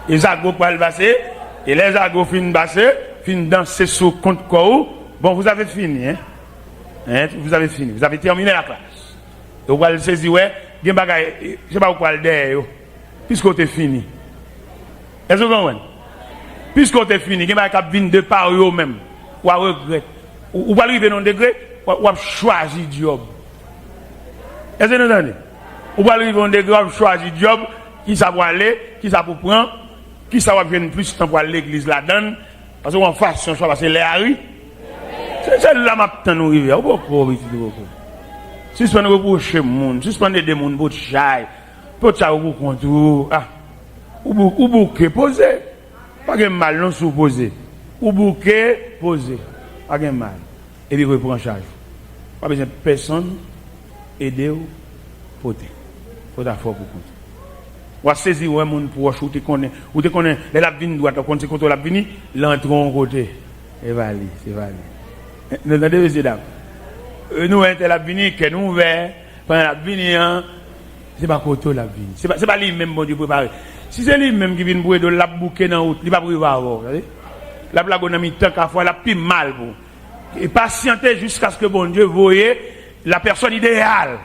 Et zago pour le passer, et les zago fin passer, fin danser sur compte quoi. Bon, vous avez fini hein? Vous avez fini, vous avez terminé la classe. Et vous allez saisir ouais. Je ne sais pas pourquoi le derrière, puisque tu es fini. Est-ce que vous comprenez? Puisque tu es fini, il y a des gens de par eux-mêmes, ou à regret. Ou pas arriver dans un degré, ou à choisir le job. Est-ce que vous entendez? Ou pas arriver dans un degré, ou à choisir le job, qui ça va aller, qui ça pour prendre, qui ça va venir plus de temps pour l'église là-dedans, parce qu'on fasse un choix, parce que les Harry, c'est là que nous arrivons. Suspendre pour chez monde, suspendre des monde pour chai, pour ça ou contour, ou bouquet posé, pas de mal non supposé, ou bouquet posé, pas de mal, et puis reprend charge. Pas besoin de personne aider ou porter, faut d'affaire pour compte. Ou saisir un monde pour acheter ou te connaît, les labvini doit te compter contre labvini, l'entrons côté, et valé, c'est valé. Nous entendez monsieur dame. Nous la vini que nous vers pendant la vini c'est pas côté la vini c'est pas lui même bon Dieu préparé si c'est lui même qui vient pour de la bouquet dans route il pas prévoir vous savez la blague on a mis tant qu'à fois la plus mal pour et patienter jusqu'à ce que bon Dieu voyez la personne idéale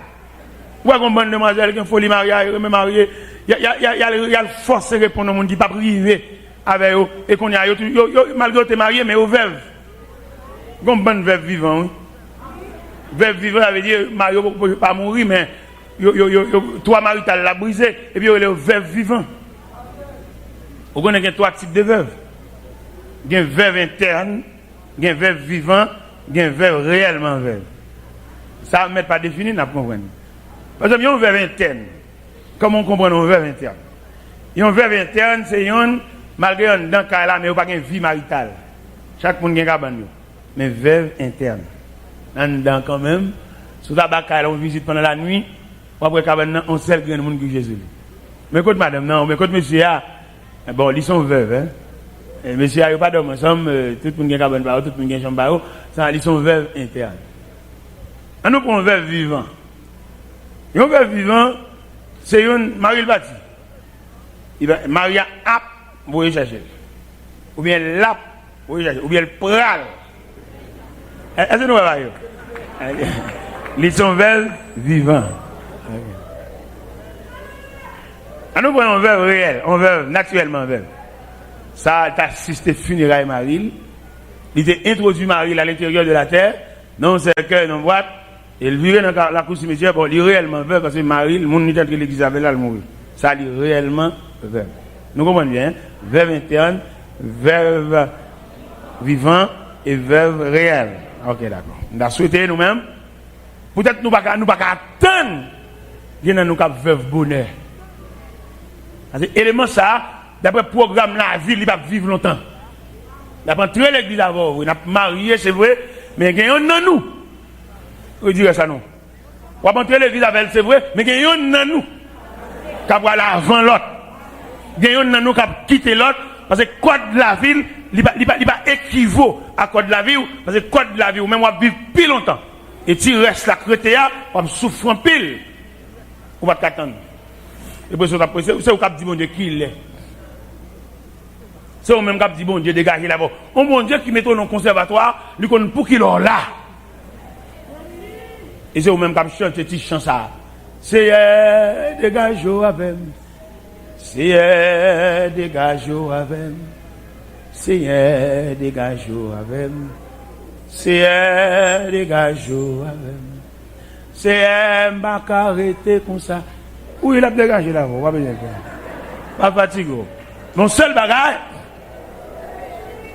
ou une bonne demoiselle qui faut lui marier me marier il y a le force répondre au monde qui pas privé avec eux et qu'on y a malgré t'es marié mais au veuve une bonne veuve vivant oui. Veuve vivant, ça veut dire, Mario ne peut pas mourir, mais toi, marital l'a brisé, et puis il y a le veuve vivant. Vous connaissez trois types de veuves. Il y a une veuve interne, il y a une veuve vivant, il y a une veuve réellement veuve. Ça ne m'est pas défini, nous comprenons. Par exemple, il y a une veuve interne. Comment on comprend une veuve interne? Il y a une veuve interne, c'est une, malgré un dans là, mais il n'y a pas de vie maritale. Chaque monde a un cabane. Mais veuve interne. Dans quand même, sous la bataille, on visite pendant la nuit, après on sait le monde qui Jésus. Mais écoute madame, non, mais écoute monsieur, bon, ils sont veuves, hein. Et monsieur, il n'y a pas d'homme ensemble, tout le monde a cabane par tout le monde a chambre par ils sont veuves internes. On nous prend un veuve vivant. Un veuve vivant, c'est une Marie le bâti. Maria App, vous voyez chercher. Ou bien l'App, vous voyez chercher. Ou bien le Pral. Est-ce que nous voyons? Ils sont veuves vivants. Nous prenons un veuve réel, un veuve naturellement veuve. Ça a assisté funérailles Marie. Il a introduit Marie à l'intérieur de la terre, dans un cercueil, dans une boîte, et il vivait dans la cour cimetière pour lui réellement veuve, parce que Marie, le monde n'était que l'église avait là, le mourir. Ça dit réellement veuve. Nous comprenons bien, veuve interne, veuve vivant et veuve réelle. Ok, d'accord. Nous avons souhaité nous-mêmes. Peut-être nous ne pouvons pas attendre. Il y a nous qui veuve bonheur. Parce que l'élément ça, d'après le programme la vie, il va vivre longtemps. D'après très l'église avant, on a marié, c'est vrai, mais il y a un dans nous. Vous direz ça non. On va entrer l'église avec c'est vrai, mais il y a un dans nous. Qui va aller avant l'autre. Il y a un dans nous qui va quitter l'autre. Parce que le code de la ville, il va équivaut à code de la vie, parce que le code de la vie, ou même on va vivre plus longtemps. Et tu restes là, on va souffrir pile. Ou pas t'attendre. Et puis, c'est vous qui dit, bon Dieu, qui il est. C'est vous-même qui dit, bon Dieu, dégagez là-bas. Un bon Dieu qui met dans le conservatoire, lui connaît pour qu'il est là. Et c'est vous-même qui chante ce petit chant ça. C'est dégagez avec. C'est dégagez avec. C'est dégagez avec. C'est dégagez avec. C'est m'a arrêté comme ça. Où il a dégagé là-bas, on va bien faire. Pas fatigué. Mon seul bagage.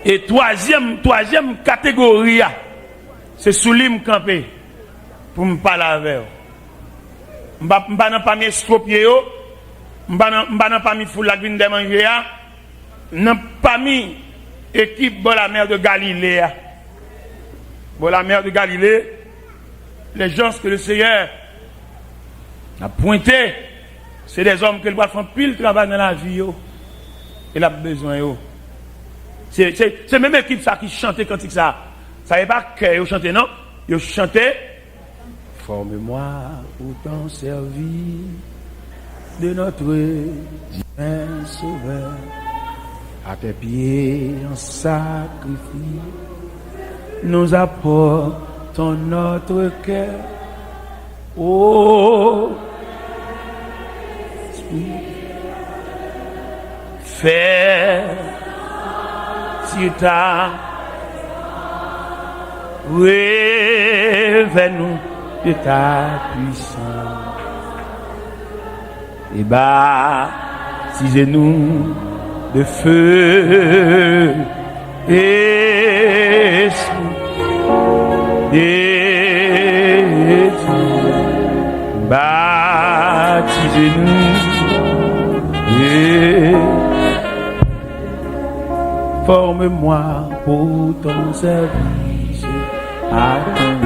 Et troisième catégorie, c'est soulim campé pour me parler avec. Je ne vais pas m'estropier, je ne vais pas me foutre la grine de manger, je ne vais pas équipe de la mer de Galilée. Pour la mer de Galilée, les gens que le Seigneur a pointé, c'est des hommes qui doivent faire pile travail dans la vie. Il a besoin. C'est même l'équipe ça qui chantait quand ça. Ça n'est pas que vous chantez, non. Vous chantez. Forme-moi pour t'en servir de notre divin Sauveur. À tes pieds en sacrifice, nous apportons notre cœur. Oh, fais sur ta révèle-nous de ta puissance et baptisez-nous de feu et baptisez-nous et forme-moi pour ton service à ton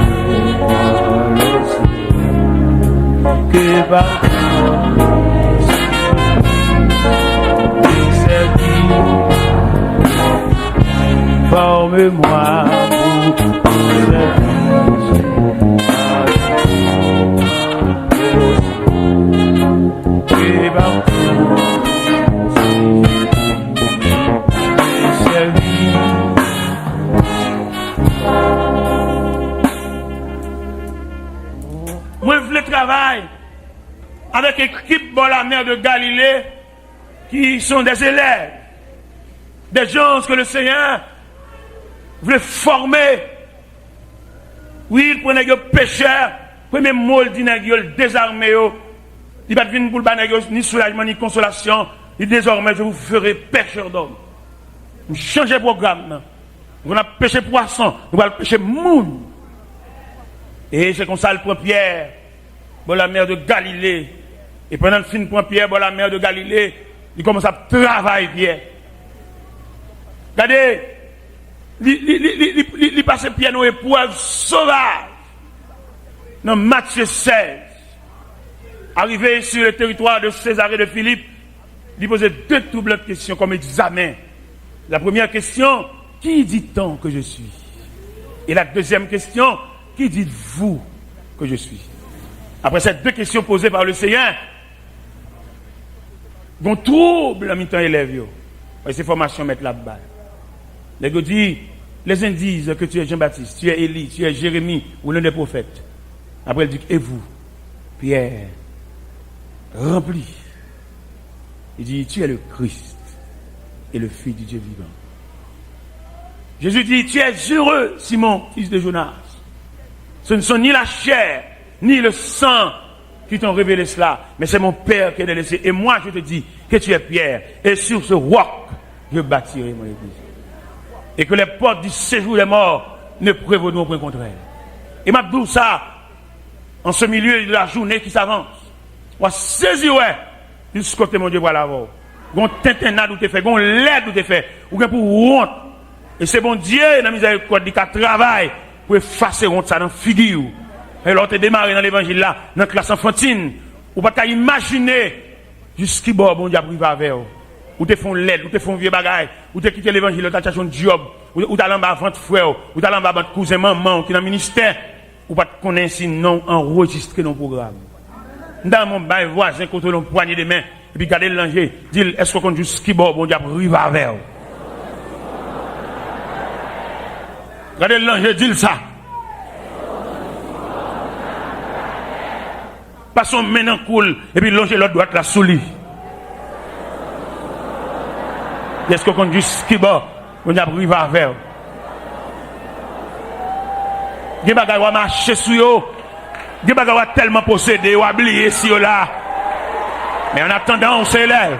que par forme-moi pour ton service que par moi, je voulais travailler avec l'équipe de la mer de Galilée qui sont des élèves, des gens que le Seigneur voulait former. Oui, il prenait des pécheurs, premier mot, il dit, il désarmé, il va venir pour le ni soulagement, ni consolation. Il dit désormais, je vous ferai pécheur d'hommes. Vous changez le programme. Vous n'avez péché poisson, vous allez pécher moun. Et c'est comme ça, il prend Pierre, dans la mer de Galilée. Et pendant le film, il prend Pierre, dans la mer de Galilée, il commence à travailler, Pierre. Regardez, il passe Pierre dans épreuve sauvage. Dans Matthieu 16. Arrivé sur le territoire de Césarée de Philippe, il posait deux doubles questions comme examen. La première question, qui dit-on que je suis? Et la deuxième question, qui dites-vous que je suis? Après ces deux questions posées par le Seigneur, on trouble en mi-temps élève. Ces formations mettent là-bas. Les gars disent, les uns disent que tu es Jean-Baptiste, tu es Élie, tu es Jérémie ou l'un des prophètes. Après, il dit, et vous, Pierre, rempli. Il dit, tu es le Christ et le Fils du Dieu vivant. Jésus dit, tu es heureux, Simon, fils de Jonas. Ce ne sont ni la chair, ni le sang qui t'ont révélé cela, mais c'est mon Père qui l'a laissé. Et moi, je te dis que tu es Pierre, et sur ce roc, je bâtirai mon église. Et que les portes du séjour des morts ne prévaudront point contre elle. Et m'a dit ça, en ce milieu de la journée qui s'avance. On va saisir, ouais, jusqu'au côté, mon Dieu, voilà, on tintinade où t'es fait, on l'aide où t'es fait, ou bien pour honte. Et c'est bon Dieu, dans la miséricorde, qui travaille pour effacer honte ça dans la figure. Et l'autre démarré dans l'évangile là, dans la classe enfantine, ou pas imaginer jusqu'à bon Dieu a privé avec vous. Ou te font l'aide, ou te font vieux bagaille, ou te quitté l'évangile, ou te cherché un job, ou t'as l'en bas avant frère, ou t'as l'en bas avant cousin, maman, qui est dans le ministère, ou pas te connaître si non enregistré dans le programme. dans mon bail voisin, côté l'on poignée de main, et puis garder le langer, dit, est-ce qu'on joue ski bord, bon Dieu, arrive avec. Regardez le langer, dit ça. Passons maintenant cool, et puis langer l'autre droite la sous lui. Est-ce qu'on joue ski bord, bon Dieu, arrive avec. Des bagages va marcher sur eux. Des bagages va tellement posséder, ou oublier si là. Mais en attendant, on s'élève.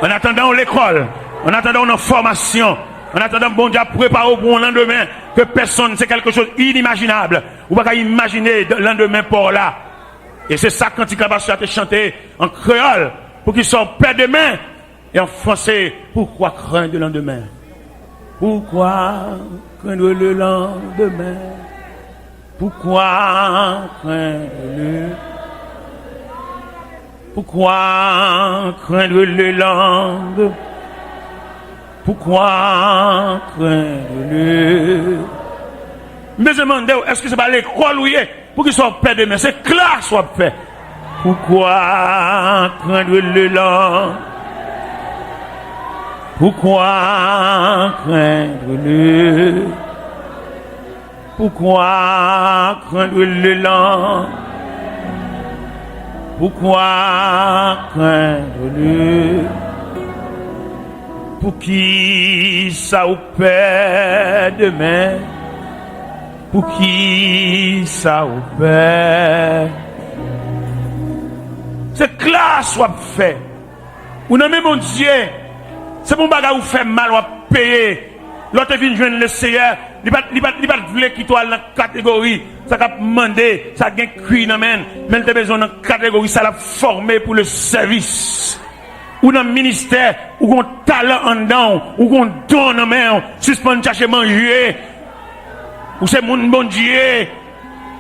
En attendant, l'école. En attendant, une formation. En attendant, bon Dieu, préparer pour un lendemain que personne, c'est quelque chose d'inimaginable. Ou pas imaginer le lendemain pour là. Et c'est ça quand il commence à chanter en créole pour qu'ils soient père demain. Et en français, pourquoi craindre le lendemain? Pourquoi craindre le lendemain? Pourquoi craindre le lendemain? Pourquoi craindre mais je me demande, est-ce que c'est pas l'école où il est pour qu'il soit fait demain? C'est classe soit fait. Pourquoi craindre le lendemain? Pourquoi craindre Pourquoi craindre le lent? Pourquoi craindre Pour qui ça ou paie demain? Pour qui ça ou paie? C'est classe soit fait. Ou non mais mon Dieu, c'est bon bagarre ou fait mal ou payer. L'autre vient joindre le Seigneur, il va vouloir qu'il soit dans la catégorie, ça va demander, ça gagne cuit dans men, mais il a besoin de catégorie, ça l'a formé pour le service. Ou dans le ministère, ou un talent en dedans, ou un don en main, suspend chercher manger, ou c'est mon bon Dieu,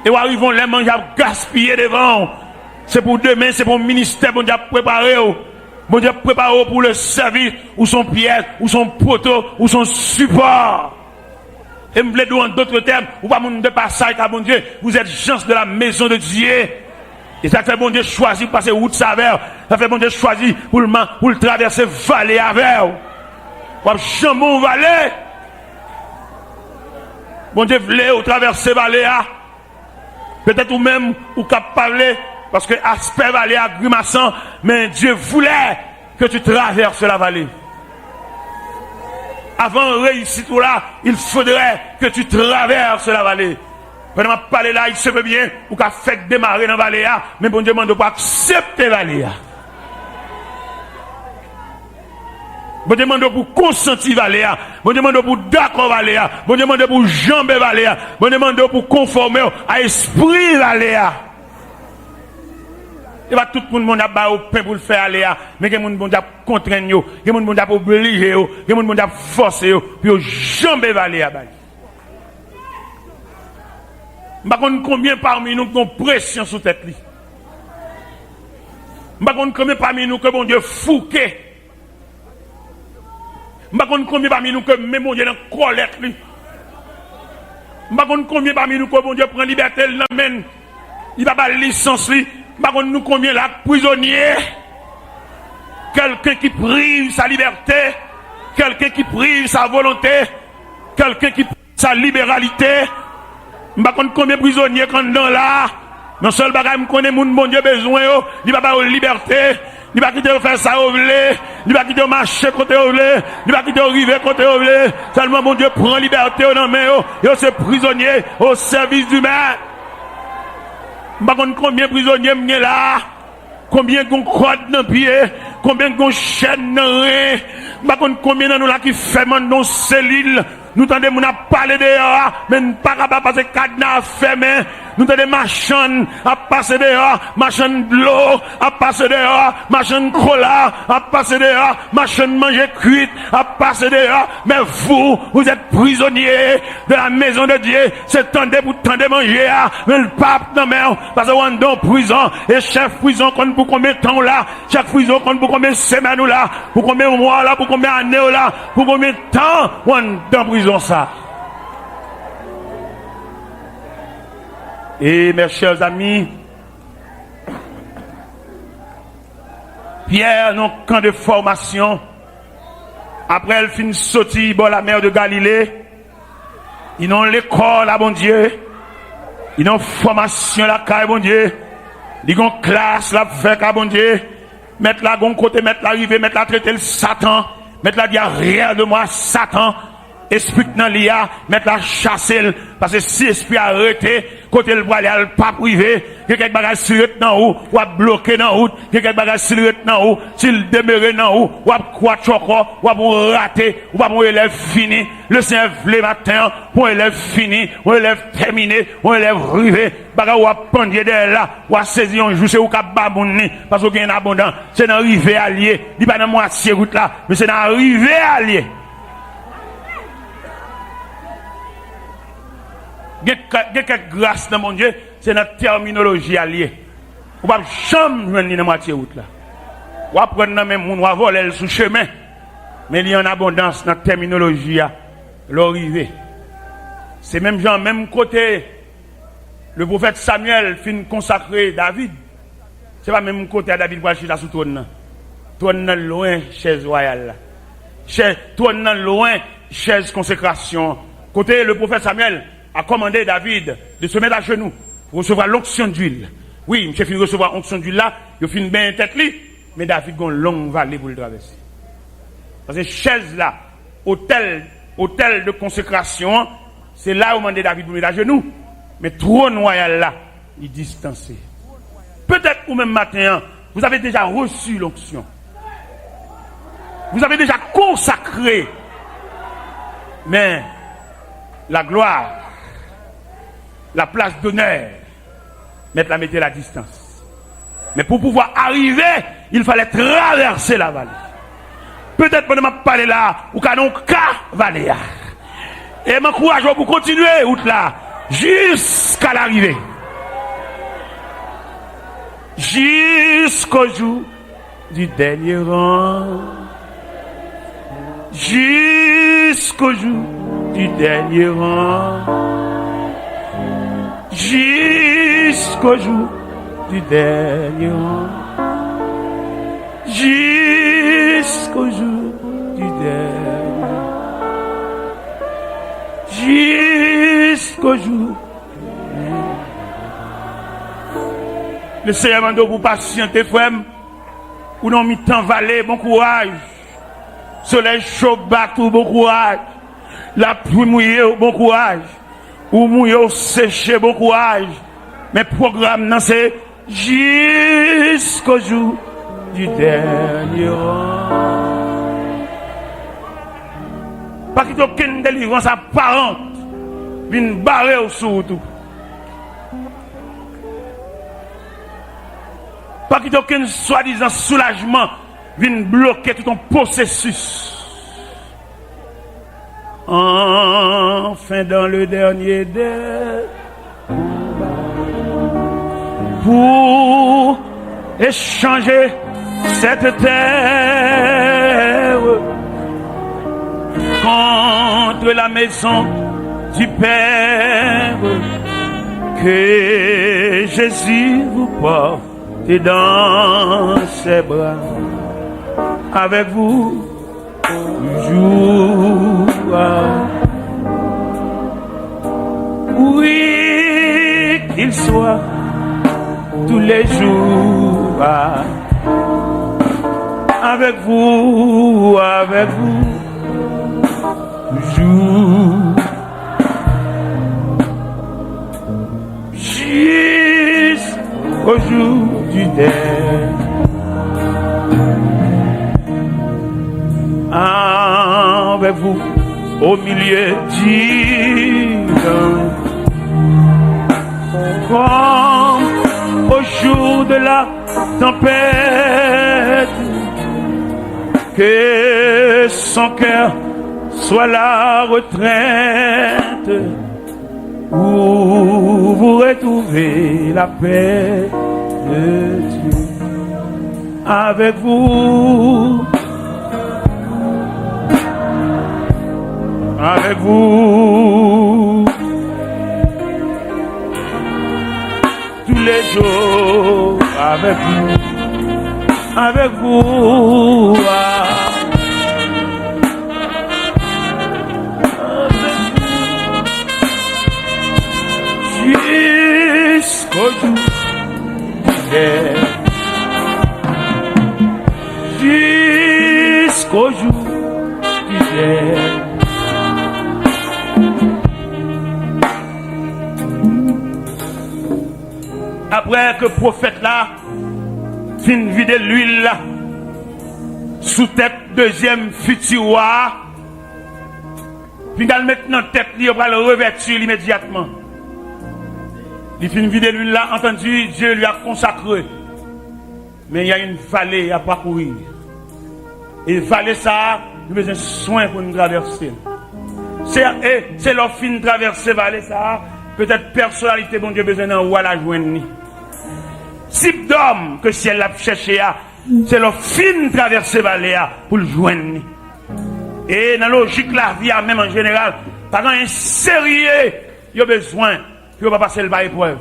et où arrivons les manger à gaspiller devant. C'est pour demain, c'est pour le ministère, bon Dieu préparé. Bon Dieu prépare pour le service, ou son pièce, ou son poteau, ou son support. Et me plaît en d'autres termes, ou pas mon de passage, car bon Dieu, vous êtes gens de la maison de Dieu. Et ça fait bon Dieu choisir pour passer route saveur. Ça fait bon Dieu choisir pour le traverser vallée avec. Ou chambon vallée. Bon Dieu voulait ou traverser vallée. Peut-être ou même, ou cap parler. Parce que aspect vallée à grimaçant, mais Dieu voulait que tu traverses la vallée. Avant de réussir tout là, il faudrait que tu traverses la vallée. Pendant que je parle là, il se peut bien, ou qu'a fait démarrer dans la vallée, mais bon Dieu demande pas accepter la vallée. Bon Dieu demande pour consentir la vallée. Bon Dieu demande pour d'accord la vallée. Bon Dieu demande pour jamber la vallée. Bon Dieu demande pour conformer à l'esprit la vallée. Et va tout le monde a ba au pain pour le faire aller mais que monde bon a contraindre yo, que monde bon a obliger yo, que monde bon a forcer yo, puis yo jamais valer à bail. M'pa connait combien parmi nous ont pression sous tête li. M'pa connait combien parmi nous que bon Dieu fouqué. M'pa connait combien parmi nous que même bon Dieu dans colère li. M'pa connait combien parmi nous que bon Dieu prend liberté l'amène. Il va pas licence li. Par contre, nous combien là prisonniers, quelqu'un qui prive sa liberté, quelqu'un qui prive sa volonté, quelqu'un qui prive sa libéralité. Par contre, combien prisonniers quand dans là, non seul bagage me connaît mon bon Dieu besoin, il va pas de liberté, il va quitter faire ça au blé, il va quitter marcher côté au blé, il va quitter arriver côté au blé. Seulement mon Dieu prend liberté dans main, et c'est prisonnier au service du maître. Par contre, combien de prisonniers m'y là? Combien de crottes dans le pied? Combien de chaînes dans le rein? Par contre, combien de nous là qui fait dans cellule? Nous t'entendons parler dehors, mais nous ne pas capable passer cadenas fermé. Nous t'entendons machine à passer dehors, machine de l'eau à passer dehors, machine cola à passer dehors, machine manger cuite à passer dehors. Mais vous êtes prisonniers de la maison de Dieu. C'est temps de manger, mais le pape non mais parce qu'on est dans prison et chef prison compte pour combien de temps là, chaque prison compte pour combien de semaines là, pour combien de mois là, pour combien d'années là, pour combien de temps on est dans prison ça. Et mes chers amis, Pierre, non camp de formation. Après, elle finit sortir dans la mer de Galilée. Ils ont l'école, là, bon Dieu. Ils ont formation, là, bon Dieu. Ils ont classe, là, fait, bon Dieu. Mettre la gon côté, mettre l'arrivée, mettre la traiter le Satan. Mettre la dire rien de moi, Satan. Esprit dans l'IA, mettre la chasser. Parce que si l'esprit a arrêté, côté le bras, il a pas privé. Quelqu'un bagage sur dans haut, ou a bloqué dans haut. Quelqu'un bagage sur dans haut, s'il demeure dans haut, ou a quoi choco, ou a raté, ou a mon élève fini. Le Seigneur le matin, pour élève fini, ou élève terminé, ou élève rivé. Bagage ou a pendier de là, ou a saisi un jour, c'est ou ka babouni, parce qu'il y a un abondant. C'est dans rivé allié. Il pas dans moitié route là, mais c'est dans rivé allié. Il y a quelques grâces dans mon Dieu, c'est notre terminologie alliée. On ne peut jamais venir dans la moitié route là. On va prendre dans même on va voler sous chemin. Mais il y a en abondance dans la terminologie à l'arrivée. C'est même genre, même côté, le prophète Samuel fin consacrer David. C'est pas même côté à David pour acheter la sous trône. Trône loin, chaise royale. Trône loin, chaise consécration. Côté le prophète Samuel a commandé David de se mettre à genoux pour recevoir l'onction d'huile. Oui, monsieur fin recevoir l'onction d'huile là, il fin bien tête li, mais David a une longue vallée pour le traverser. Parce que chaise là, hôtel de consécration, c'est là où on demande David de mettre à genoux. Mais trône royal là, il est distancé. Peut-être ou même matin, vous avez déjà reçu l'onction. Vous avez déjà consacré. Mais la gloire, la place d'honneur, mettez la distance. Mais pour pouvoir arriver, il fallait traverser la vallée. Peut-être pendant que je parle là, ou canon ka vallée. Et m'encourage pour continuer route là, jusqu'à l'arrivée. Jusqu'au jour du dernier rang. Jusqu'au jour du dernier rang. Jusqu'au jour du dernier rang. Jusqu'au jour du dernier rang. Jusqu'au jour. Le Seigneur m'a dit pour patienter, frère, ou non, mi-temps valet, bon courage. Soleil chaud, bateau, bon courage. La pluie mouillée, bon courage. Ou mouillé, séché, bon courage. Mais programme, non, c'est jusqu'au jour du dernier rang. Pas qu'il y ait aucune délivrance apparente, une barre au sous-tout. Pas qu'il y ait aucun soi-disant soulagement, vienne bloquer tout ton processus. Enfin, dans le dernier des pour échanger cette terre contre la maison du Père, que Jésus vous porte dans ses bras, avec vous toujours. Oui, qu'il soit tous les jours avec vous, toujours. Jusqu'au jour du dernier. Avec vous au milieu du temps, comme au jour de la tempête, que son cœur soit la retraite où vous retrouvez la paix de Dieu. Avec vous, avec vous, tous les jours, avec vous, avec avec vous. Jusqu'au jour jusqu'au jour du ciel. Après que le prophète là fin vider l'huile là sous tête deuxième futuroir, final maintenant tête li va le revêtir immédiatement. Il fin vider l'huile là, entendu, Dieu lui a consacré. Mais il y a une vallée à parcourir. Et vallée ça, nous avons besoin de soin pour nous traverser. C'est leur fin de traverser vallée ça, peut-être personnalité bon Dieu besoin d'en la joindre. Type d'homme que si elle l'a cherché, c'est leur fin de traverser vallée pour le joindre. Et dans la logique de la vie, même en général, par un sérieux, il y a besoin que va passer le bas épreuve.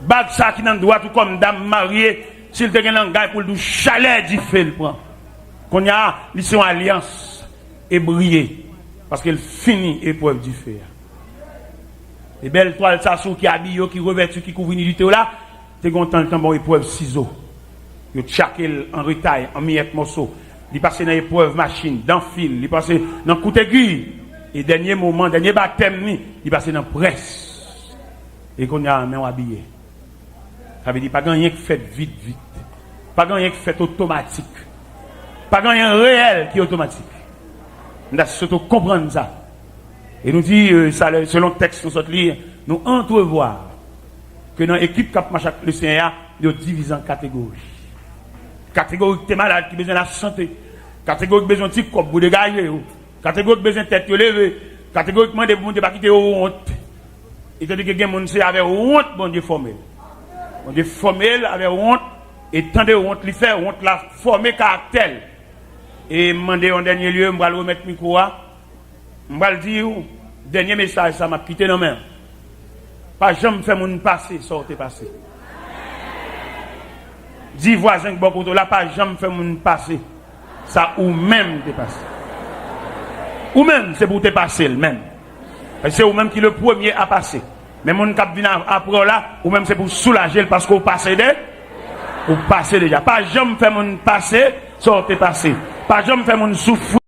Bag ça qui dans droit tout comme dame mariée, s'il te gagne un gars pour le chalet du fait le prend. Qu'on y a mission alliance et briller parce qu'elle finit épreuve du fait. Les belles toiles ça qui habille qui revêtu qui couvre du là, t'es content le temps bon épreuve ciseaux. Yo chaque en retail en miettes morceaux. Il passe dans épreuve machine, dans fil, il passe dans coup d'aiguille et dernier moment, dernier baptême, il passe dans presse. Et qu'on y a même habillé. Ça veut dire pas rien qui fait vite. Pas rien qui fait automatique. Pas rien réel qui est automatique. Nous devons surtout comprendre ça. Et nous dit, selon le texte, nous entrevoir que dans l'équipe qui a marché avec le Seigneur, nous divisons en catégories. Catégorie qui est malade, qui a besoin de la santé. Catégorie qui a besoin de petit corps pour dégager. Catégorie qui a besoin de tête levée. Catégorie qui a besoin de ne pas quitter honte. Et tandis que les gens qui avec honte, bon Dieu formé. On dit formel avec honte, et tant de honte, lui faire honte, la former caractère. Et demander en dernier lieu, je vais remettre le micro. Je vais dire, dernier message, ça m'a quitté dans main. Pas jamais faire mon passé, sortez passé. Dis voisin que beaucoup là, pas jamais faire mon passé. Ça ou même dépassé. Ou même, c'est pour te passer le même. C'est ou même qui le premier à passer. Mais mon cap vient après là, ou même c'est pour soulager parce qu'on passe déjà. Pas jamais faire mon passé, sortez passé. Pas jamais faire mon souffrir.